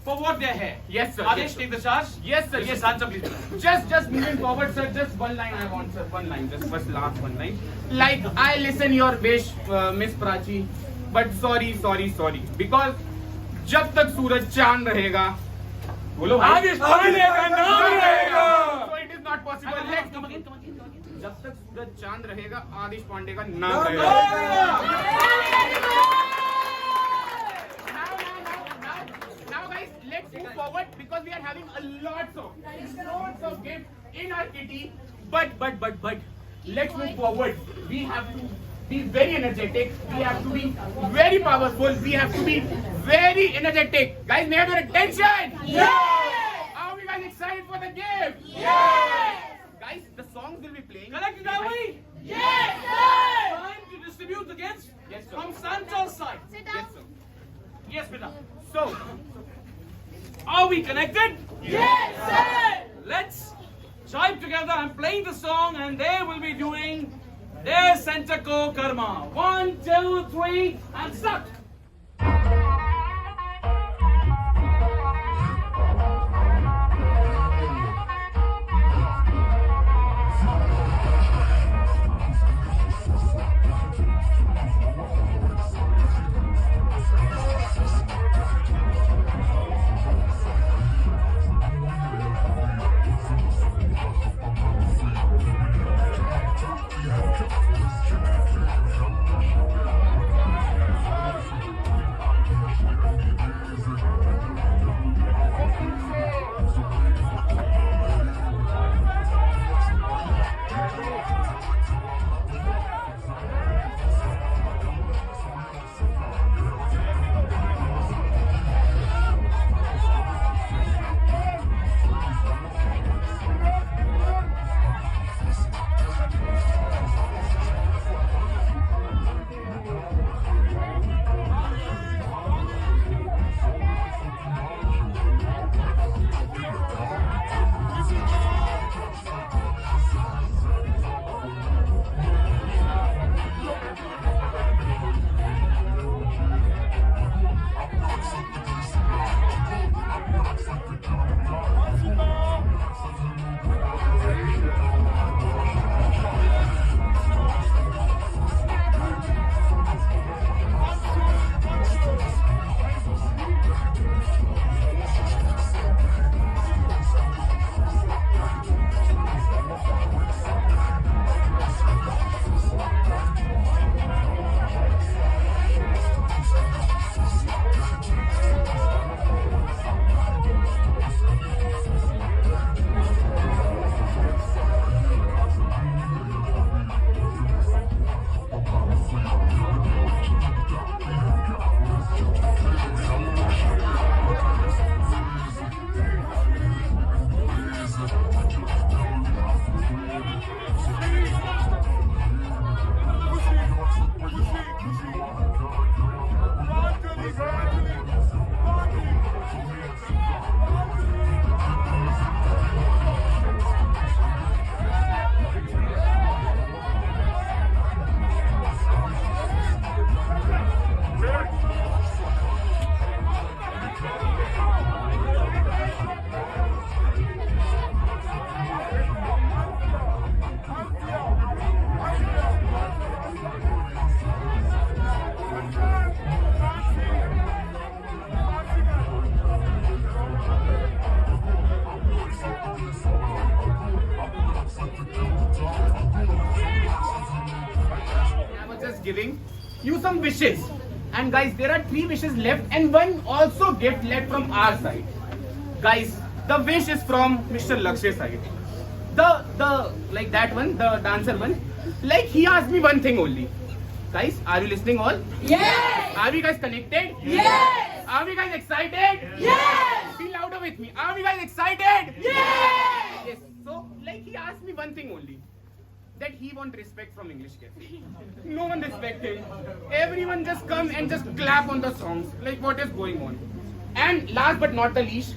for what they're here. Yes, sir. Adesh, take the charge. Yes, sir. Yes, answer please. Just moving forward, sir. Just one line I want, sir. One line. Just first last one line. Like, I listen your wish, Miss Prachi, but sorry. Because जब तक सूरज चांद रहेगा, बोलो भाई. आदिश पांडे का नाम रहेगा. So it is not possible. Let's Come again. जब तक सूरज चांद रहेगा, आदिश पांडे का नाम रहेगा. Now guys, let's move forward because we are having lots of gifts in our kitty. But let's move forward. We have to be very energetic. We have to be very powerful. We have to be very energetic. Guys, may I have your attention? Yes! Are we guys excited for the gift? Yes! Guys, the songs will be playing. Collected, are we? Yes, sir! Time to distribute the gifts. Yes, sir. From Santa's side. Sit Yes, down. sir. Yes, beta. So, Are we connected? Yes, sir! Let's jive together. I'm playing the song and they will be doing their Santa Ko Karma. 1, 2, 3, and start. giving you some wishes. And guys, there are 3 wishes left and one also gift left from our side. Guys, the wish is from Mr. Lakshay side. The like that one, the dancer one. Like he asked me one thing only. Guys, are you listening all? Yes! Are we guys connected? Yes! Are we guys excited? Yes! Be louder with me. Are we guys excited? Yes! Yes. So, like he asked me one thing only. That he want respect from English Cafe. No one respect him. Everyone just come and just clap on the songs. Like what is going on? And last but not the least,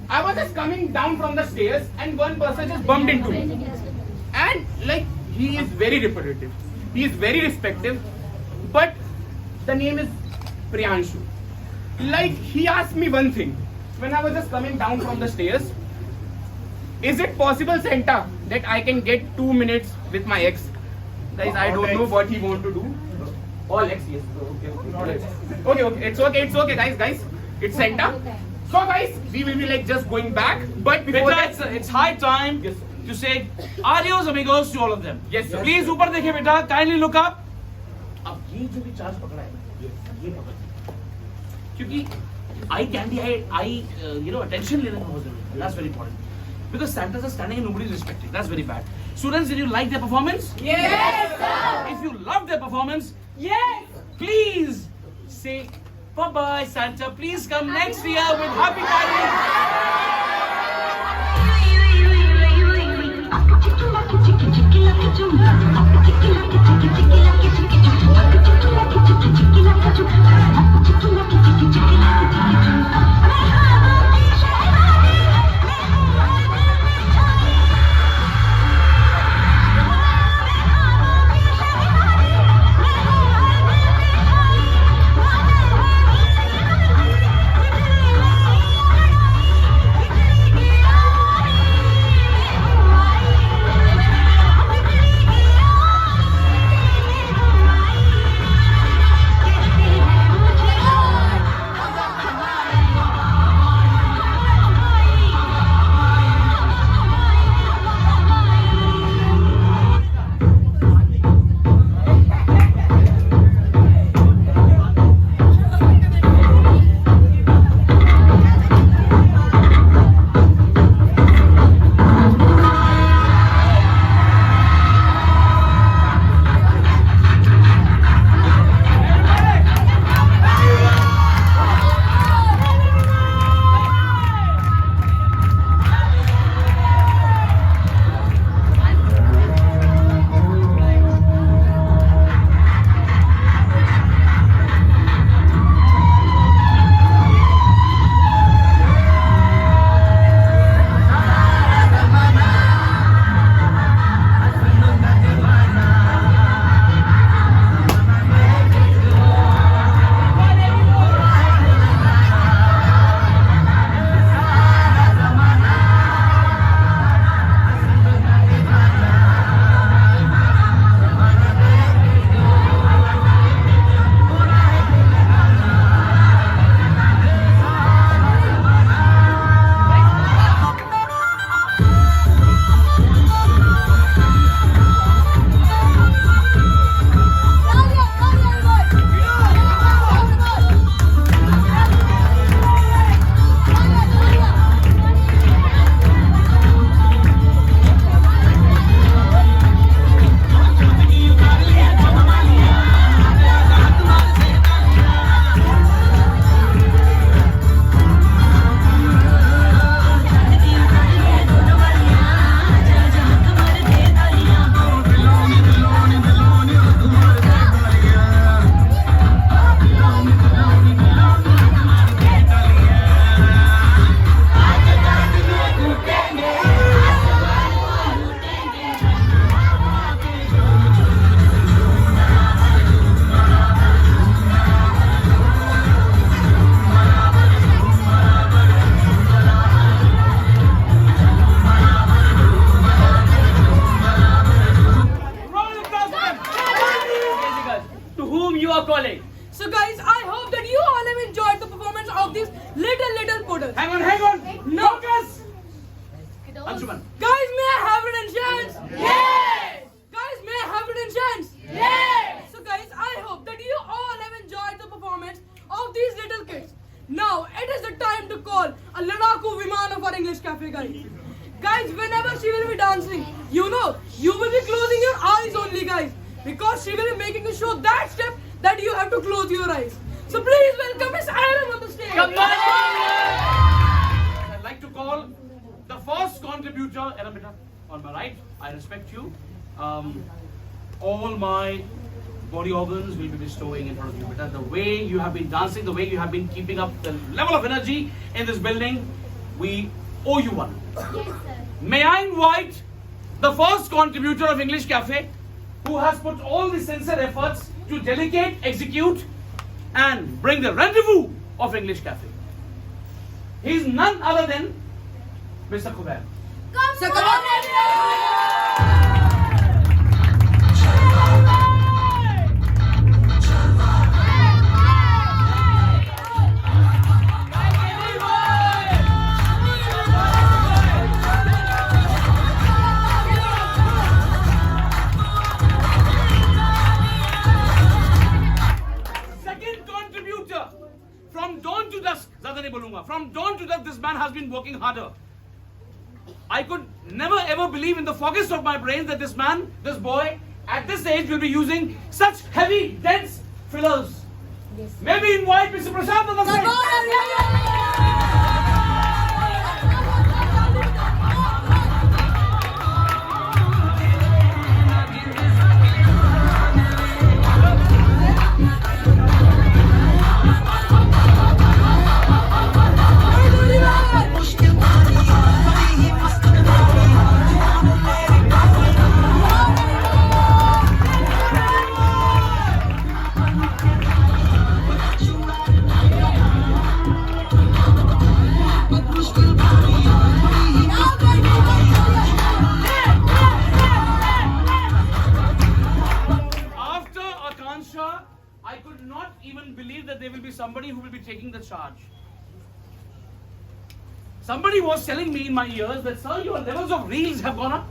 I was just coming down from the stairs and one person just bumped into me. And like he is very repetitive. He is very respective. But the name is Priyanshu. Like he asked me one thing. When I was just coming down from the stairs. Is it possible, Santa, that I can get 2 minutes with my ex? Guys, I don't know what he want to do. All ex, yes. Okay. It's okay, guys. It's Santa. So, guys, we will be like just going back. But before Beta, that, it's high time Yes, to say adios amigos to all of them. Yes, sir. Please ऊपर देखिए बेटा. Kindly look up. अब ये जो भी charge पकड़ा है ना, ये पकड़. क्योंकि eye candy, attention लेना बहुत जरूरी है. That's very important. Because Santas are standing and nobody is respecting. That's very bad. Students, did you like their performance? Yes, sir! If you love their performance, Yes! please say bye-bye, Santa. Please come next year with happy tidings. calling. So guys, I hope that you all have enjoyed the performance of these little poodles. Hang on. No. Focus. Anshuman. Guys, may I have it in chance? Yes! Guys, may I have it in chance? Yes! So guys, I of these little kids. Now it is the time to call a Ladaku Viman of our English cafe, guys. Guys, whenever she will be dancing, you know, you will be closing your eyes only, guys, because she will be making you show that step that you have to close your eyes. So please welcome Miss Iron on the stage. Come on! I'd like to call the first contributor, Eramita, on my right. I respect you. All my body organs will be bestowing in front of you. But the way you have been dancing, the way you have been keeping up the level of energy in this building, we owe you one. Yes, sir. May I invite the first contributor of English Cafe, who has put all the sincere efforts to delegate, execute, and bring the rendezvous of English Cafe. He is none other than Mr. Kubair. Come on. From dawn to dusk, ज़्यादा नहीं बोलूँगा. From dawn to dusk, this man has been working harder. I could never ever believe in the foggiest of my brain that this man, this boy, at this age will be using such heavy, dense fillers. Yes. May we invite Mr. Prashant on the stage? I could not even believe that there will be somebody who will be taking the charge. Somebody was telling me in my ears that, sir, your levels of reels have gone up.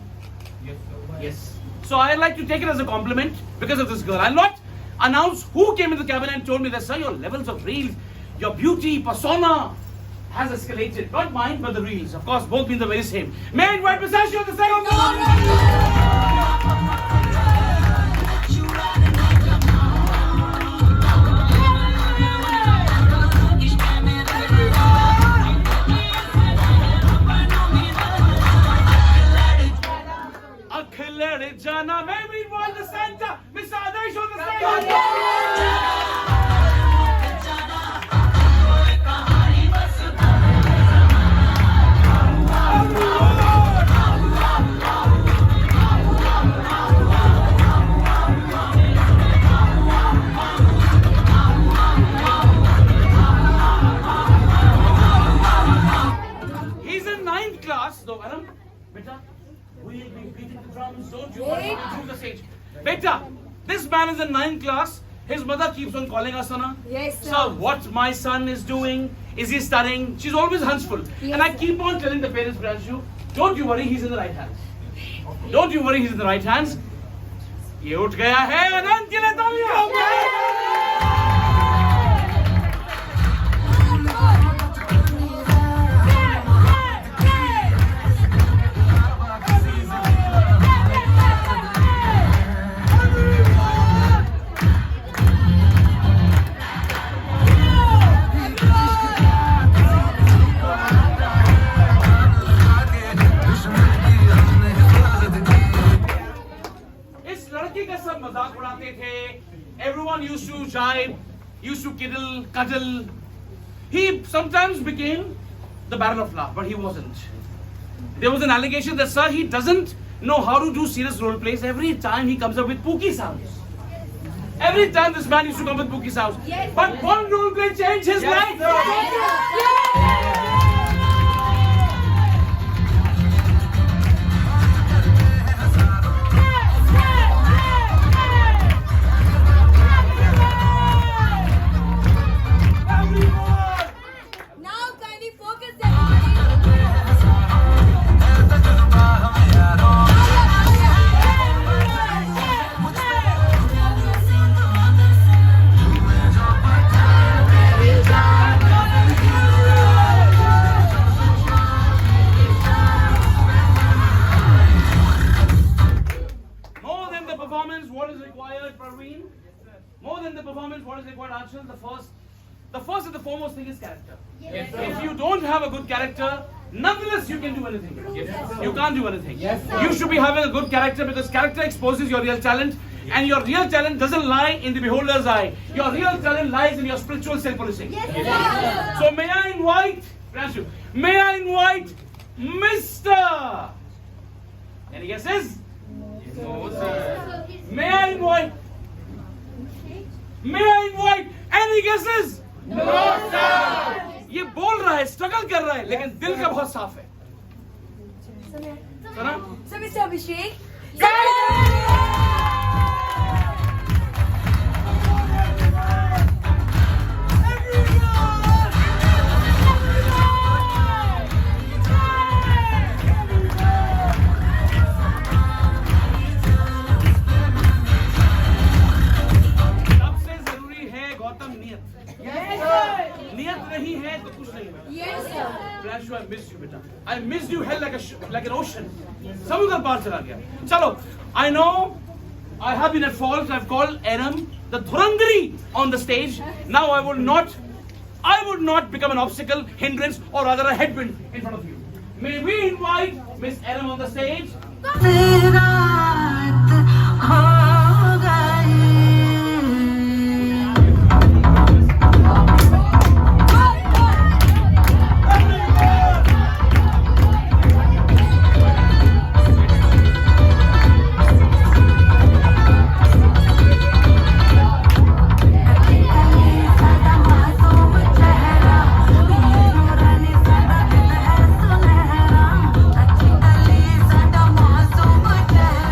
Yes, sir. Yes. So I like to take it as a compliment because of this girl. I'll not announce who came in the cabinet and told me that, sir, your levels of reels, your beauty, persona has escalated. Not mine, but the reels. Of course, both being the very same. May I invite Pistachio on the side? Jana, may we invite the Santa, Mr. Adesh on the stage? He's in 9th class, though, Aram. Beta, we'll be beating the drums, don't you worry, to the stage. Beta, this man is in 9th class. His mother keeps on calling us, Sana. Yes, sir. Sir, what my son is doing? Is he studying? She's always hunchful. Yes, and I keep on telling the parents, Pranshu, don't you worry, he's in the right hands. Don't you worry, he's in the right hands. ये उठ गया है अनंत के लिए तालियां। Everyone used to jibe, used to cuddle. He sometimes became the barrel of laugh, but he wasn't. There was an allegation that, sir, he doesn't know how to do serious role plays. Every time he comes up with pooky sounds. Every time this man used to come with pooky sounds. Yes, but one role play changed his life. required, Praveen? More than the performance, what is required, Archana? The first and the foremost thing is character. Yes, If you don't have a good character, nonetheless you can do anything. You can't do anything. You should be having a good character because character exposes your real talent, and your real talent doesn't lie in the beholder's eye. Your real talent lies in your spiritual self-policing. So may I invite, Pranshu, may I invite Mr. Any guesses? No, sir. May I invite any guesses? No, sir. ये बोल रहा है, struggle कर रहा है, लेकिन दिल का बहुत साफ है. सुना? So Mr. Abhishek, सबसे जरूरी है गौतम नियत. नियत नहीं है तो कुछ नहीं है. yes sir. Pranshu, I missed you, beta. I missed you hell like an ocean. समुद्र पार चला गया. चलो, I know I have been at fault. I've called Aram the Dhurandhari on the stage. Now I would not become an obstacle, hindrance, or rather a headwind in front of you. May we invite Miss Aram on the stage? रात हो गई सदा मासूम चेहरा नूरानी सदा दिल है सुनहरा अच्छी गली सदा मासूम चेहरा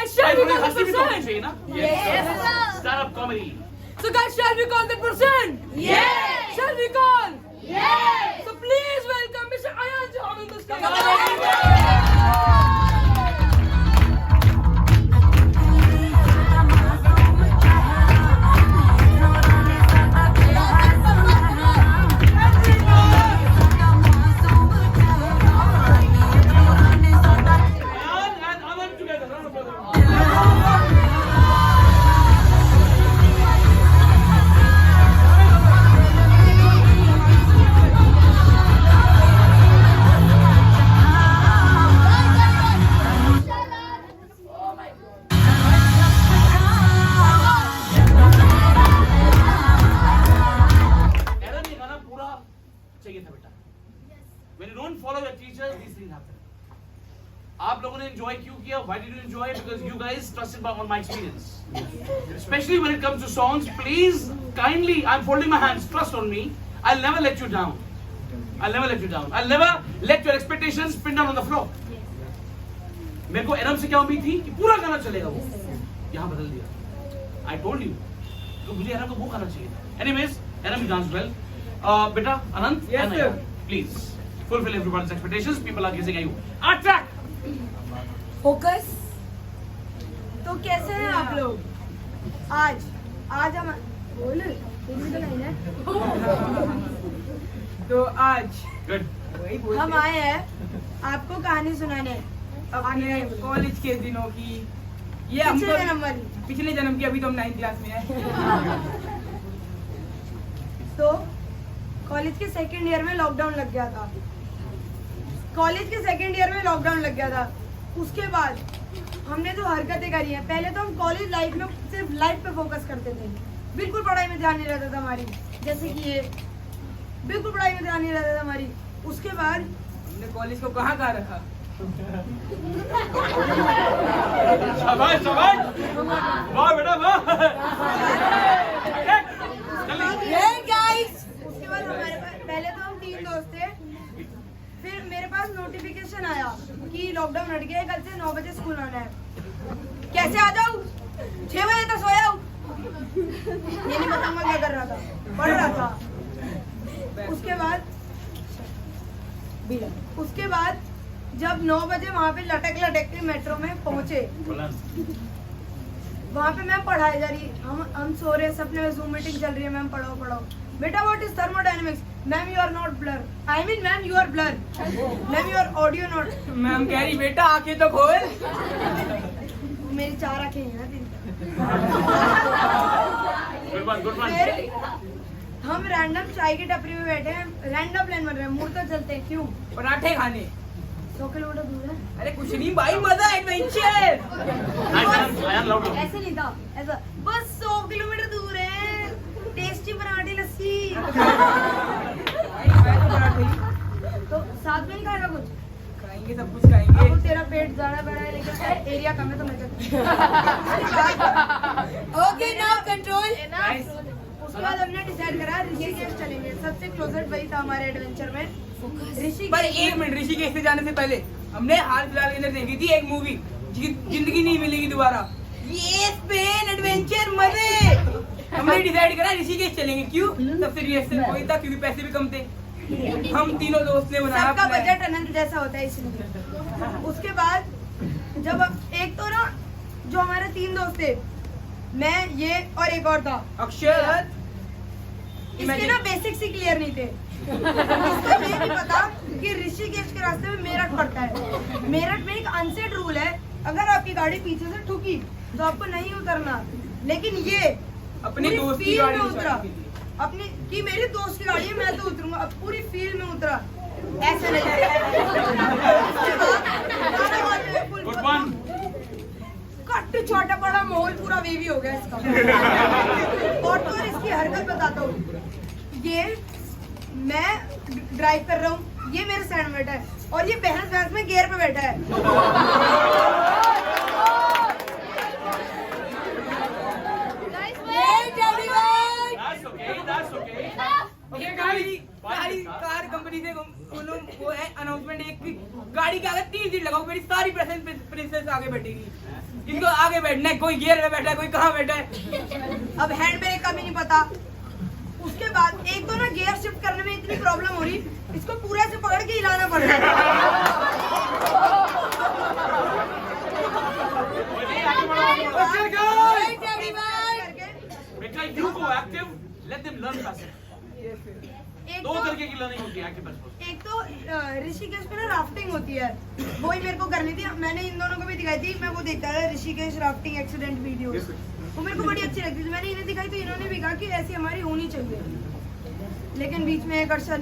guys, shall we call the हंसी भी तो होनी person? चाहिए ना? Yes, sir. Stand up comedy. So guys, shall we call that person? Yes. Shall we call? Yes. So please welcome Mr. Ayan John on the stage. Ayan and Aman together. Round of applause. Aaron, ये गाना पूरा चाहिए था बेटा. When you don't follow your teachers, these things happen. आप लोगों ने enjoy क्यों किया? Why did you enjoy? Because you guys trusted on my experience. Especially when it comes to songs, please, kindly, I'm folding my hands, trust on me. I'll never let you down. I'll never let you down. I'll never let your expectations pin down on the floor. मेरे को एरम से क्या उम्मीद थी कि पूरा गाना चलेगा वो. यहाँ बदल दिया. I told you. तो मुझे एरम को वो गाना चाहिए था. Anyways, एरम you danced well. बेटा, Anant, Yes, and sir. Ayan, please fulfill everybody's expectations. People are gazing at you. Attack! Focus. तो कैसे हैं आप लोग? आज हम बोल तेरी तो नहीं है। तो आज Good. हम आए हैं आपको कहानी सुनाने अपने कॉलेज के दिनों की। ये पिछले जन्म की, अभी तो हम 9th क्लास में हैं। तो कॉलेज के सेकंड ईयर में लॉकडाउन लग गया था। उसके बाद हमने जो हरकतें करी हैं, पहले तो हम कॉलेज लाइफ में सिर्फ लाइफ पे फोकस करते थे, बिल्कुल पढ़ाई में ध्यान नहीं रहता था हमारी, जैसे कि ये बिल्कुल पढ़ाई में ध्यान नहीं रहता था हमारी। उसके बाद हमने कॉलेज को कहाँ रखा। शाबाश शाबाश, वाह बेटा वाह। उसके बाद हमारे पास पहले तो हम 3 दोस्त थे, फिर मेरे पास नोटिफिकेशन आया कि लॉकडाउन हट गया है, कल से 9 बजे स्कूल आना है। कैसे आ जाऊँ? 6 बजे तक सोया हूँ। ये नहीं बताऊंगा क्या कर रहा था, पढ़ रहा था। उसके बाद जब 9 बजे वहाँ पे लटक के मेट्रो में पहुँचे, वहाँ पे मैम पढ़ाई जा रही, हम सो रहे, सपने में जूम मीटिंग चल रही है। मैम पढ़ाओ बेटा, what is thermodynamics? Ma'am you are not blur. I mean ma'am you are blur. Ma'am you are audio not. Ma'am कह रही बेटा आंखें तो खोल। मेरी 4 आंखें हैं ना, 3। फिर हम रैंडम चाय की टपरी में बैठे हैं, रैंडम प्लान बन रहे हैं, मुड़ तो चलते हैं, क्यों? पराठे खाने। 100 किलोमीटर दूर है। अरे कुछ नहीं भाई, मजा एडवेंचर। ऐसे नहीं था, ऐसा बस 100 किलोमीटर दूर है, टेस्टी पराठे लस्सी। तो साथ में नहीं खाएगा कुछ? खाएंगे, सब कुछ खाएंगे। अब तेरा पेट ज्यादा बड़ा है लेकिन एरिया कम है तो मैं ओके नाउ कंट्रोल। उसके बाद हमने डिसाइड करा ऋषिकेश चलेंगे, सबसे क्लोजेस्ट वही था हमारे एडवेंचर में। पर 1 मिनट, ऋषिकेश से जाने से पहले हमने हाल फिलहाल के अंदर देखी थी एक मूवी, जिंदगी नहीं मिलेगी दोबारा, ये स्पेन एडवेंचर मजे। हमने डिसाइड करा ऋषिकेश चलेंगे, क्यों? सबसे रिएक्शन वही था क्योंकि पैसे भी कम थे। हम तीनों दोस्त ने बनाया, सबका बजट अनंत जैसा होता है इसलिए। उसके बाद जब एक तो ना जो हमारे 3 दोस्त थे, मैं, ये और एक और था अक्षर, इसके ना बेसिक्स ही क्लियर नहीं थे। उसको ये नहीं पता कि ऋषिकेश के रास्ते में मेरठ पड़ता है। मेरठ में एक अनसेट रूल है, अगर आपकी गाड़ी पीछे से ठुकी तो आपको नहीं उतरना। लेकिन ये अपनी दोस्त की गाड़ी में उतरा, अपनी कि मेरी दोस्त की गाड़ी है मैं तो उतरूंगा, अब पूरी फील्ड में उतरा। ऐसे नहीं कट छोटा बड़ा माहौल पूरा वेवी हो गया इसका। और तो इसकी हरकत बताता हूँ, ये मैं ड्राइव कर रहा हूँ, ये मेरे साइड में बैठा है और ये बहस में गियर पे बैठा है। कार कंपनी से वो है अनाउंसमेंट, एक गाड़ी के आगे 3 सीट लगाओ, मेरी सारी प्रिंसेस आगे बैठेगी। इनको आगे बैठना है, कोई गियर में बैठा है, कोई कहाँ बैठा है। अब हैंड ब्रेक का भी नहीं पता। उसके बाद एक तो ना गियर शिफ्ट करने में इतनी प्रॉब्लम हो रही, इसको पूरा से पकड़ के हिलाना पड़ रहा है। Okay, guys. बेटा you go active, let them learn passive. दो तरीके की लर्निंग होती है एक्टिव पैसिव। एक तो ऋषिकेश में ना राफ्टिंग होती है, वही मेरे को करनी थी। मैंने इन दोनों को भी दिखाई थी, मैं वो देखता था ऋषिकेश राफ्टिंग एक्सीडेंट वीडियो, वो मेरे को बड़ी अच्छी लगती थी। मैंने इन्हें दिखाई तो इन्होंने भी कहा कि ऐसी हमारी होनी चाहिए। लेकिन बीच में एक अक्षर,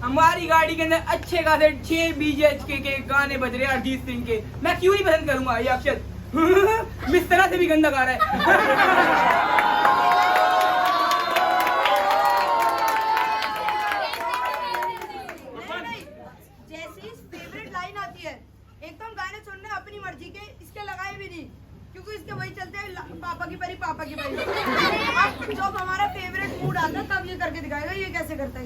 हमारी गाड़ी के अंदर अच्छे खासे 6 BHK के गाने बज रहे हैं अरिजीत सिंह के, मैं क्यों नहीं पसंद करूंगा ये अक्षर। मिस्त्रा से भी गंदा गा रहा है। जैसी फेवरेट लाइन आती है, एक तो हम गाने सुन रहे हैं अपनी मर्जी के, इसके लगाए भी नहीं क्योंकि इसके वही चलते हैं पापा की परी पापा की परी। अब जब हमारा फेवरेट मूड आता है तब ये करके दिखाएगा ये कैसे करता है।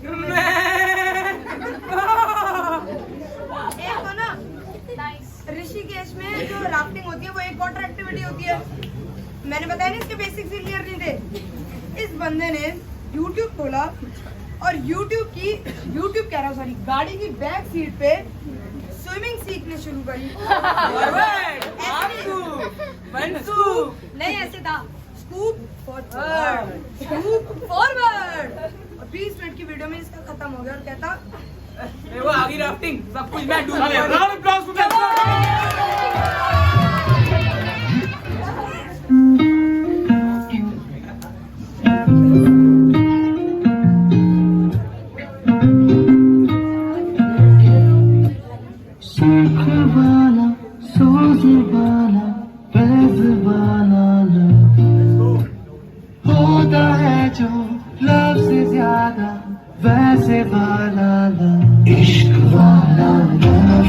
एक तो ना ऋषिकेश में जो राफ्टिंग होती है वो एक वाटर एक्टिविटी होती है। मैंने बताया ना इसके बेसिक्स ही क्लियर नहीं थे। इस बंदे ने YouTube खोला और YouTube कह रहा हूँ सॉरी, गाड़ी की बैक सीट पे स्विमिंग सीखने शुरू करी। नहीं ऐसे था, स्कूप फॉरवर्ड। और 20 मिनट की वीडियो में इसका खत्म हो गया और कहता वो आगे राफ्टिंग सब कुछ मैं डूब चलिए, round of applause for them. सीख वाला, सोच वाला, फैज वाला लव होता है जो लव से ज्यादा वैसे वाला लव, इश्क वाला लव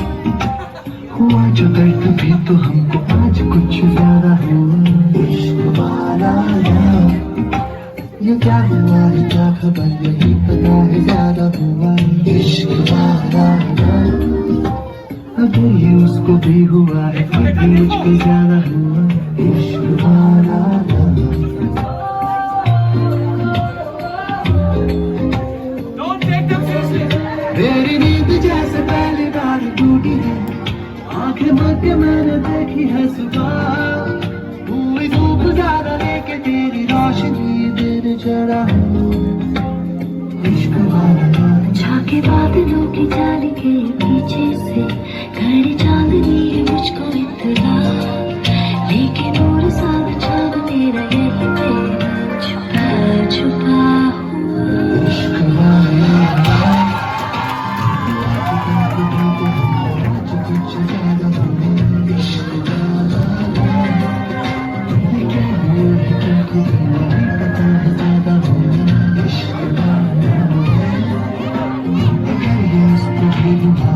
हुआ जो दर्द भी तो हमको आज कुछ ज्यादा हुआ, इश्क वाला लव ये क्या हुआ है क्या खबर यही पता है ज्यादा हुआ, इश्क वाला लव अब ये उसको भी हुआ है फिर भी मुझको ज्यादा हुआ, इश्क वाला love. Don't take them seriously. मेरी नींद जैसे पहली बार टूटी है, आंखें बंद के मैंने देखी है सुबह, हुई धूप ज्यादा लेके तेरी रोशनी दिन चढ़ा, इश्क वाला लव। झाके बादलों की जाली के पीछे से घड़ी चांदनी है मुझको इतना, लेकिन और साल चांद तेरा यही पे छुपा छुपा हुआ, इश्क वाला लव। आज कुछ ज्यादा हुआ, इश्क वाला लव। ये क्या हुआ है क्या खुदा नहीं पता है ज्यादा हुआ, इश्क वाला लव। अगर ये उसको भी हुआ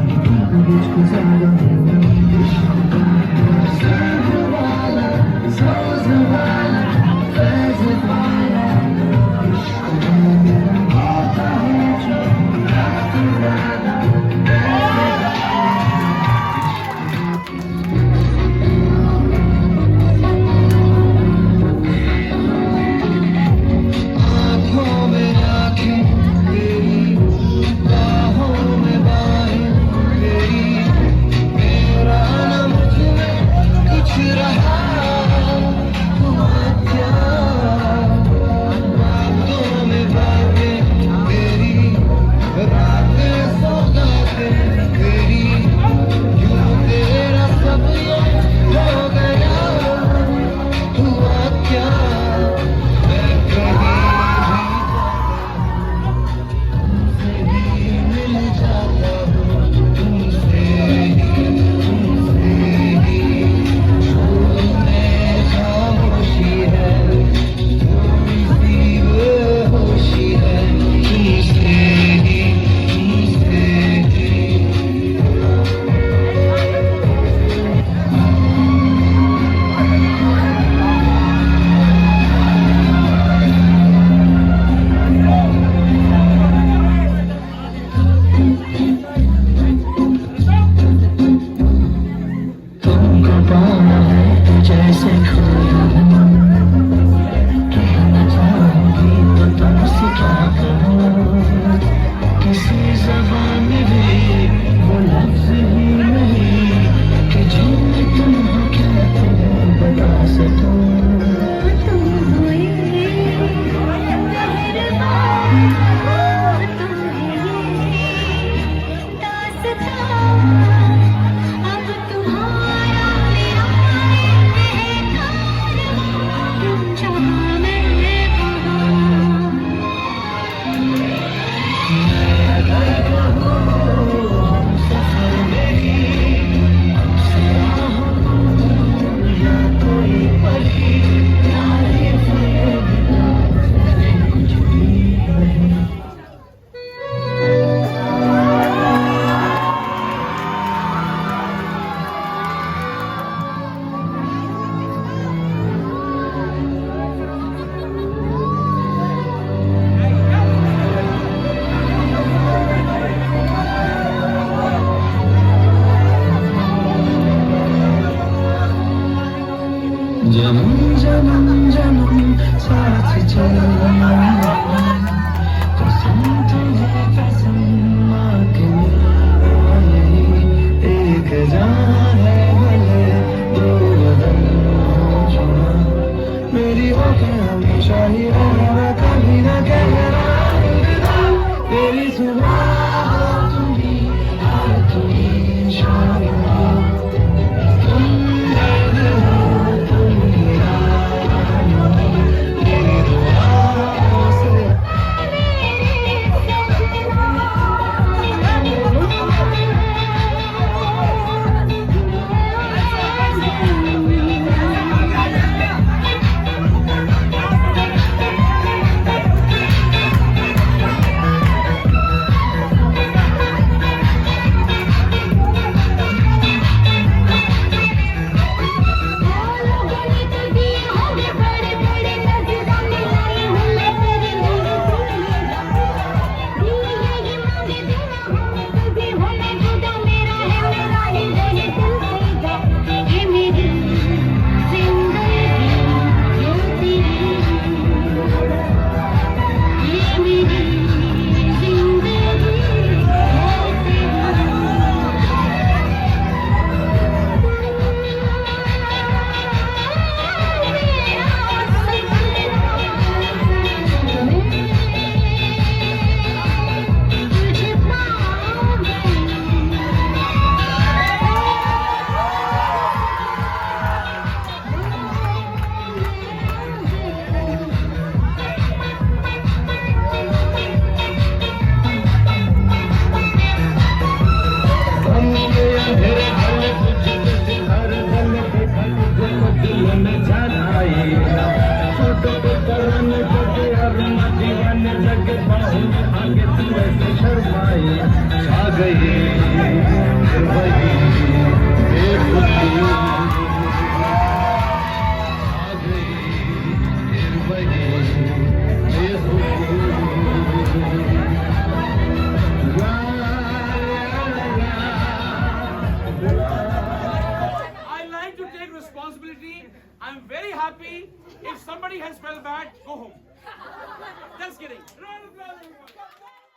जन्म जन्म जन्म साथ चलना कसम तुझे कसम माँ के मिलना एक जान है भले दो बदन छुड़ा मेरी आँखें हमेशा ही रहेगा कभी न कहना तेरी सुबह तुम्ही हाल तुम्ही शाम हो तुम दर्द हो तुम यार हो मेरी दुआओं से I like to take responsibility. I'm very happy. If somebody has felt bad, go home. Just kidding. Round of applause, everyone.